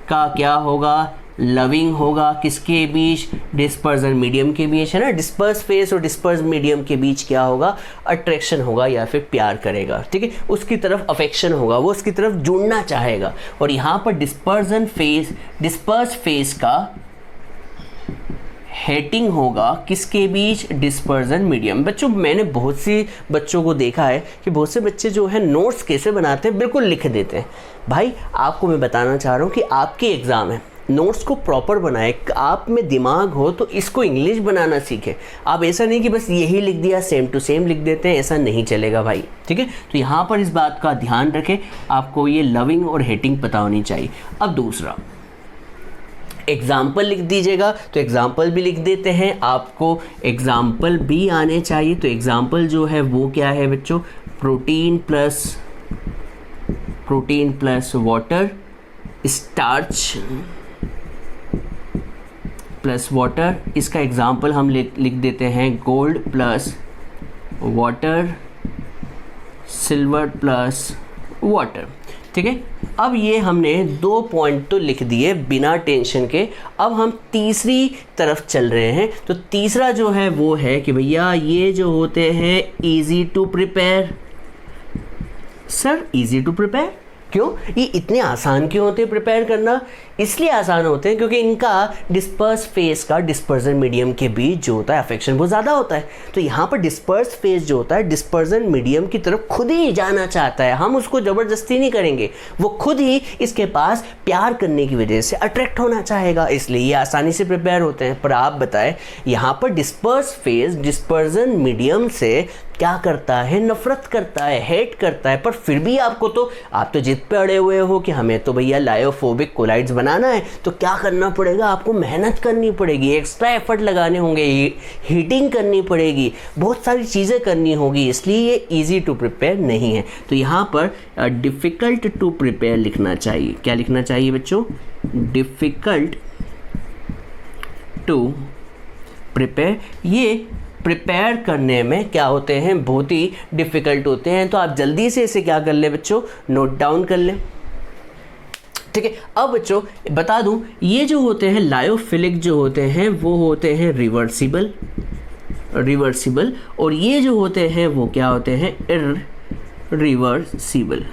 का क्या होगा, लविंग होगा, किसके बीच, डिस्पर्जन मीडियम के बीच, है ना। डिस्पर्स फेस और डिस्पर्स मीडियम के बीच क्या होगा, अट्रैक्शन होगा या फिर प्यार करेगा। ठीक है, उसकी तरफ अफेक्शन होगा, वो उसकी तरफ जुड़ना चाहेगा। और यहाँ पर डिस्पर्स फेस का हेटिंग होगा किसके बीच, डिस्पर्जन मीडियम। बच्चों मैंने बहुत सी बच्चों को देखा है कि बहुत से बच्चे जो है नोट्स कैसे बनाते हैं, बिल्कुल लिख देते हैं। भाई आपको मैं बताना चाह रहा हूँ कि आपके एग्ज़ाम है, नोट्स को प्रॉपर बनाए। आप में दिमाग हो तो इसको इंग्लिश बनाना सीखें। आप ऐसा नहीं कि बस यही लिख दिया, सेम टू सेम लिख देते हैं, ऐसा नहीं चलेगा भाई। ठीक है, तो यहाँ पर इस बात का ध्यान रखें, आपको ये लविंग और हेटिंग पता होनी चाहिए। अब दूसरा एग्जाम्पल लिख दीजिएगा, तो एग्जाम्पल भी लिख देते हैं। आपको एग्जाम्पल भी आने चाहिए। तो एग्जाम्पल जो है वो क्या है बच्चों, protein plus water, starch plus water. इसका एग्जाम्पल हम लिख देते हैं gold plus water, silver plus water. ठीक है, अब ये हमने 2 पॉइंट तो लिख दिए बिना टेंशन के। अब हम तीसरी तरफ चल रहे हैं। तो तीसरा जो है वो है कि भैया ये जो होते हैं easy to prepare. Sir easy to prepare क्यों, ये इतने आसान क्यों होते हैं प्रिपेयर करना? इसलिए आसान होते हैं क्योंकि इनका डिस्पर्स फेस का डिस्पर्जन मीडियम के बीच जो होता है अफेक्शन बहुत ज़्यादा होता है। तो यहाँ पर डिस्पर्स फेस जो होता है डिस्पर्जन मीडियम की तरफ खुद ही जाना चाहता है, हम उसको ज़बरदस्ती नहीं करेंगे, वो खुद ही इसके पास प्यार करने की वजह से अट्रैक्ट होना चाहेगा, इसलिए ये आसानी से प्रिपेयर होते हैं। पर आप बताएं यहाँ पर डिस्पर्स फेस डिस्पर्जन मीडियम से क्या करता है, नफरत करता है, हेट करता है। पर फिर भी आप तो जिद पे अड़े हुए हो कि हमें तो भैया लायोफोबिक कोलाइड्स बनाना है। तो क्या करना पड़ेगा, आपको मेहनत करनी पड़ेगी, एक्स्ट्रा एफर्ट लगाने होंगे, हीटिंग करनी पड़ेगी, बहुत सारी चीज़ें करनी होगी, इसलिए ये इजी टू प्रिपेयर नहीं है। तो यहाँ पर डिफ़िकल्ट टू प्रिपेयर लिखना चाहिए। क्या लिखना चाहिए बच्चों, डिफ़िकल्ट टू प्रिपेयर। ये प्रिपेयर करने में क्या होते हैं, बहुत ही डिफ़िकल्ट होते हैं। तो आप जल्दी से इसे क्या कर लें बच्चों, नोट डाउन कर लें। ठीक है, अब बच्चों बता दूं, ये जो होते हैं लायोफिलिक जो होते हैं वो होते हैं रिवर्सिबल, और ये जो होते हैं वो क्या होते हैं, इरिवर्सिबल।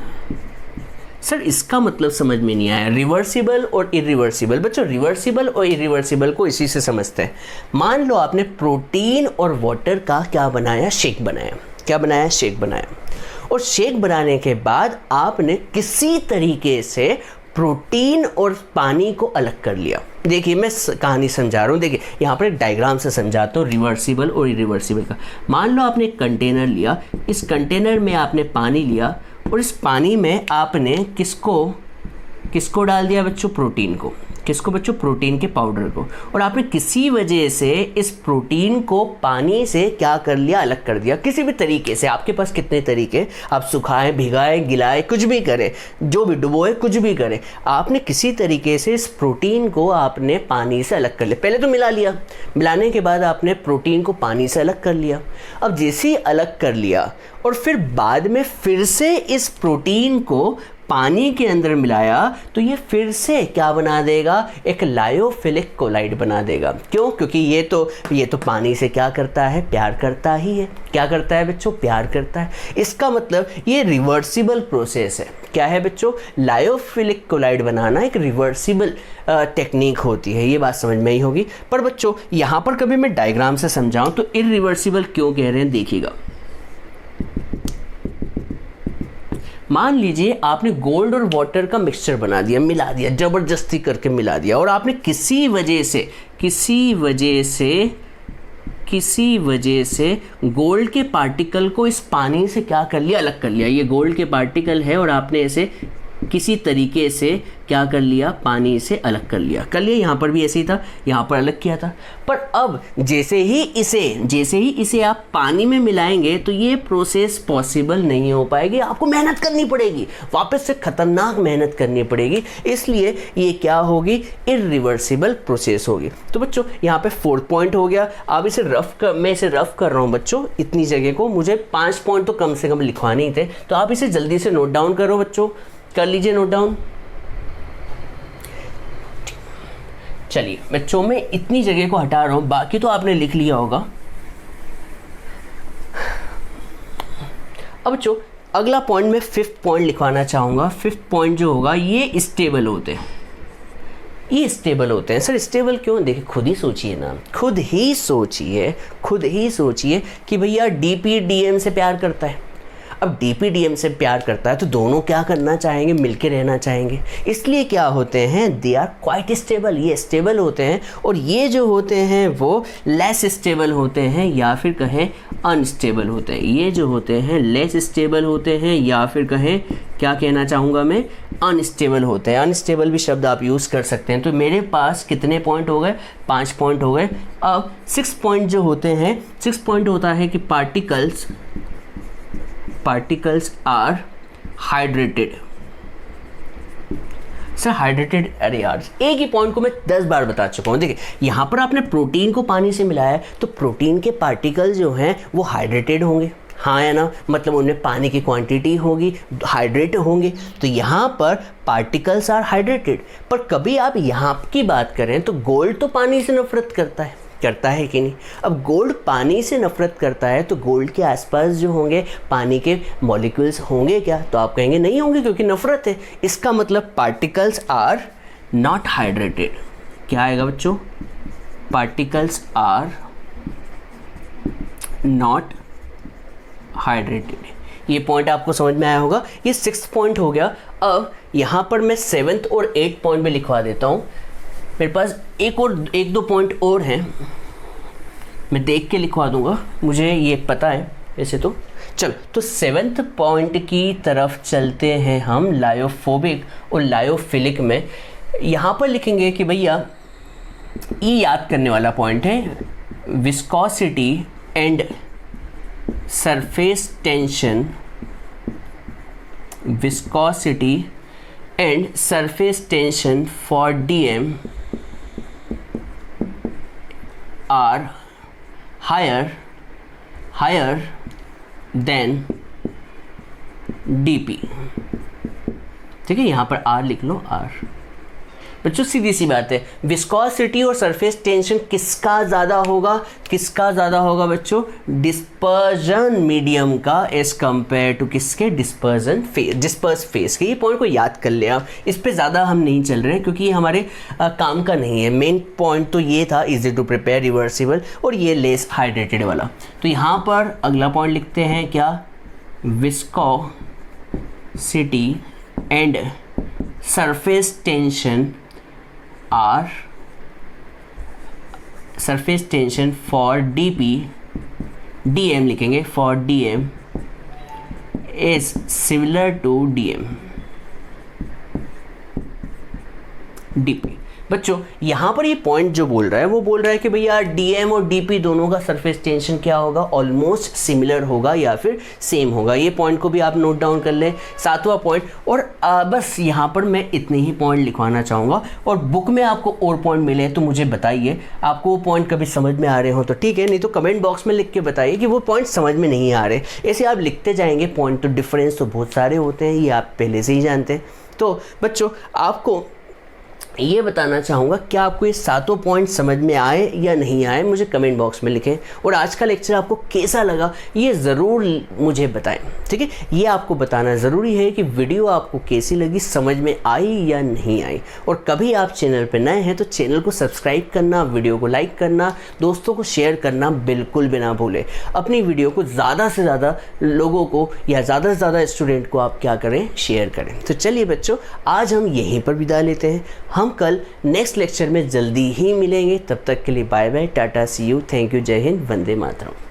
सर इसका मतलब समझ में नहीं आया, रिवर्सिबल और इरिवर्सिबल। बच्चों रिवर्सिबल और इरिवर्सिबल को इसी से समझते हैं। मान लो आपने प्रोटीन और वाटर का क्या बनाया, शेक बनाया। क्या बनाया, शेक बनाया। और शेक बनाने के बाद आपने किसी तरीके से प्रोटीन और पानी को अलग कर लिया। देखिए मैं कहानी समझा रहा हूँ, देखिए यहाँ पर एक डायग्राम से समझाता हूँ रिवर्सिबल और इरिवर्सिबल का। मान लो आपने एक कंटेनर लिया, इस कंटेनर में आपने पानी लिया, और इस पानी में आपने किसको डाल दिया बच्चों, प्रोटीन को। किसको बच्चों, प्रोटीन के पाउडर को। और आपने किसी वजह से इस प्रोटीन को पानी से क्या कर लिया, अलग कर दिया, किसी भी तरीके से। आपके पास कितने तरीके, आप सुखाएं, भिगाएं, गिलाएं, कुछ भी करें, जो भी डुबोए, कुछ भी करें, आपने किसी तरीके से इस प्रोटीन को आपने पानी से अलग कर लिया। पहले तो मिला लिया, मिलाने के बाद आपने प्रोटीन को पानी से अलग कर लिया। अब जैसे ही अलग कर लिया और फिर बाद में फिर से इस प्रोटीन को पानी के अंदर मिलाया, तो ये फिर से क्या बना देगा, एक लायोफिलिक कोलाइड बना देगा। क्यों, क्योंकि ये तो पानी से क्या करता है, प्यार करता ही है। क्या करता है बच्चों, प्यार करता है। इसका मतलब ये रिवर्सिबल प्रोसेस है। क्या है बच्चों, लायोफिलिक कोलाइड बनाना एक रिवर्सिबल टेक्निक होती है। ये बात समझ में ही होगी। पर बच्चों यहाँ पर कभी मैं डायग्राम से समझाऊँ तो इरिवर्सिबल क्यों कह रहे हैं, देखिएगा। मान लीजिए आपने गोल्ड और वाटर का मिक्सचर बना दिया, मिला दिया, ज़बरदस्ती करके मिला दिया, और आपने किसी वजह से गोल्ड के पार्टिकल को इस पानी से क्या कर लिया, अलग कर लिया। ये गोल्ड के पार्टिकल है और आपने इसे किसी तरीके से क्या कर लिया, पानी से अलग कर लिया। यहाँ पर भी ऐसे ही था, यहाँ पर अलग किया था। पर अब जैसे ही इसे आप पानी में मिलाएंगे तो ये प्रोसेस पॉसिबल नहीं हो पाएगी, आपको मेहनत करनी पड़ेगी, वापस से खतरनाक मेहनत करनी पड़ेगी। इसलिए ये क्या होगी, इरिवर्सिबल प्रोसेस होगी। तो बच्चों यहाँ पे 4th पॉइंट हो गया। अब मैं इसे रफ कर रहा हूँ बच्चों, इतनी जगह को मुझे 5 पॉइंट तो कम से कम लिखवाने ही थे, तो आप इसे जल्दी से नोट डाउन करो बच्चों, कर लीजिए नोट डाउन। चलिए बच्चों, मैं इतनी जगह को हटा रहा हूं, बाकी तो आपने लिख लिया होगा। अब बच्चों अगला पॉइंट मैं 5th पॉइंट लिखवाना चाहूंगा। 5th पॉइंट जो होगा, ये स्टेबल होते हैं। ये स्टेबल होते हैं। सर स्टेबल क्यों? देखिए खुद ही सोचिए ना, खुद ही सोचिए कि भैया DPDM से प्यार करता है। अब DPDM से प्यार करता है तो दोनों क्या करना चाहेंगे, मिलके रहना चाहेंगे। इसलिए क्या होते हैं, दे आर क्वाइट स्टेबल, ये स्टेबल होते हैं। और ये जो होते हैं वो लेस स्टेबल होते हैं या फिर कहें अनस्टेबल होते हैं। ये जो होते हैं लेस स्टेबल होते हैं या फिर कहें, क्या कहना चाहूँगा मैं, अनस्टेबल होते हैं। अनस्टेबल भी शब्द आप यूज़ कर सकते हैं। तो मेरे पास कितने पॉइंट हो गए, 5 पॉइंट हो गए। अब 6 पॉइंट जो होते हैं, 6 पॉइंट होता है कि particles are hydrated. Sir hydrated, अरे यार एक ही पॉइंट को मैं 10 बार बता चुका हूँ। देखिए यहाँ पर आपने प्रोटीन को पानी से मिलाया है तो प्रोटीन के पार्टिकल जो हैं वो हाइड्रेटेड होंगे, हाँ है ना, मतलब उनमें पानी की क्वांटिटी होगी, हाइड्रेट होंगे। तो यहाँ पर पार्टिकल्स आर हाइड्रेटेड। पर कभी आप यहाँ की बात करें तो गोल्ड तो पानी से नफरत करता है कि नहीं? अब गोल्ड पानी से नफरत करता है तो गोल्ड के आसपास जो होंगे पानी के मॉलिक्यूल्स होंगे क्या? तो आप कहेंगे नहीं होंगे क्योंकि नफरत है। इसका मतलब पार्टिकल्स आर नॉट हाइड्रेटेड। क्या आएगा बच्चों? Particles are not hydrated. ये पॉइंट आपको समझ में आया होगा। ये 6th पॉइंट हो गया। अब यहाँ पर मैं 7th और 8th पॉइंट में लिखवा देता हूँ। मेरे पास एक दो पॉइंट और हैं, मैं देख के लिखवा दूंगा, मुझे ये पता है वैसे तो। चल तो 7th पॉइंट की तरफ चलते हैं हम। लायोफोबिक और लायोफिलिक में यहाँ पर लिखेंगे कि भैया ये याद करने वाला पॉइंट है, viscosity and surface tension, viscosity and surface tension for DM are higher than DP। ठीक है, यहाँ पर R लिख लो, R। बच्चों सीधी सी बात है, विस्कोसिटी और सरफेस टेंशन किसका ज़्यादा होगा बच्चों? डिस्पर्जन मीडियम का एज कंपेयर टू किसके? डिस्पर्स फेस के। ये पॉइंट को याद कर ले आप, इस पे ज़्यादा हम नहीं चल रहे हैं क्योंकि ये हमारे काम का नहीं है। मेन पॉइंट तो ये था, इजी टू प्रिपेयर, रिवर्सिबल, और ये लेस हाइड्रेटेड वाला। तो यहाँ पर अगला पॉइंट लिखते हैं क्या? Viscosity and surface tension are, surface tension for DM लिखेंगे, for DM is similar to DP। बच्चों यहाँ पर ये पॉइंट जो बोल रहा है वो बोल रहा है कि भैया DM और DP दोनों का सरफेस टेंशन क्या होगा? ऑलमोस्ट सिमिलर होगा या फिर सेम होगा। ये पॉइंट को भी आप नोट डाउन कर लें। 7वां पॉइंट, और बस यहाँ पर मैं इतने ही पॉइंट लिखवाना चाहूँगा। और बुक में आपको और पॉइंट मिले तो मुझे बताइए, आपको वो पॉइंट कभी समझ में आ रहे हो तो ठीक है, नहीं तो कमेंट बॉक्स में लिख के बताइए कि वो पॉइंट समझ में नहीं आ रहे। ऐसे आप लिखते जाएंगे पॉइंट, तो डिफरेंस तो बहुत सारे होते हैं, ये आप पहले से ही जानते हैं। तो बच्चों आपको ये बताना चाहूँगा क्या आपको ये सातों पॉइंट समझ में आए या नहीं आए, मुझे कमेंट बॉक्स में लिखें। और आज का लेक्चर आपको कैसा लगा ये ज़रूर मुझे बताएं, ठीक है। ये आपको बताना ज़रूरी है कि वीडियो आपको कैसी लगी, समझ में आई या नहीं आई। और कभी आप चैनल पर नए हैं तो चैनल को सब्सक्राइब करना, वीडियो को लाइक करना, दोस्तों को शेयर करना बिल्कुल भी ना भूलें। अपनी वीडियो को ज़्यादा से ज़्यादा लोगों को या ज़्यादा से ज़्यादा स्टूडेंट को आप क्या करें, शेयर करें। तो चलिए बच्चों, आज हम यहीं पर विदा लेते हैं। हम कल नेक्स्ट लेक्चर में जल्दी ही मिलेंगे। तब तक के लिए bye bye, tata, see you, thank you, जय हिंद, वंदे मातरम।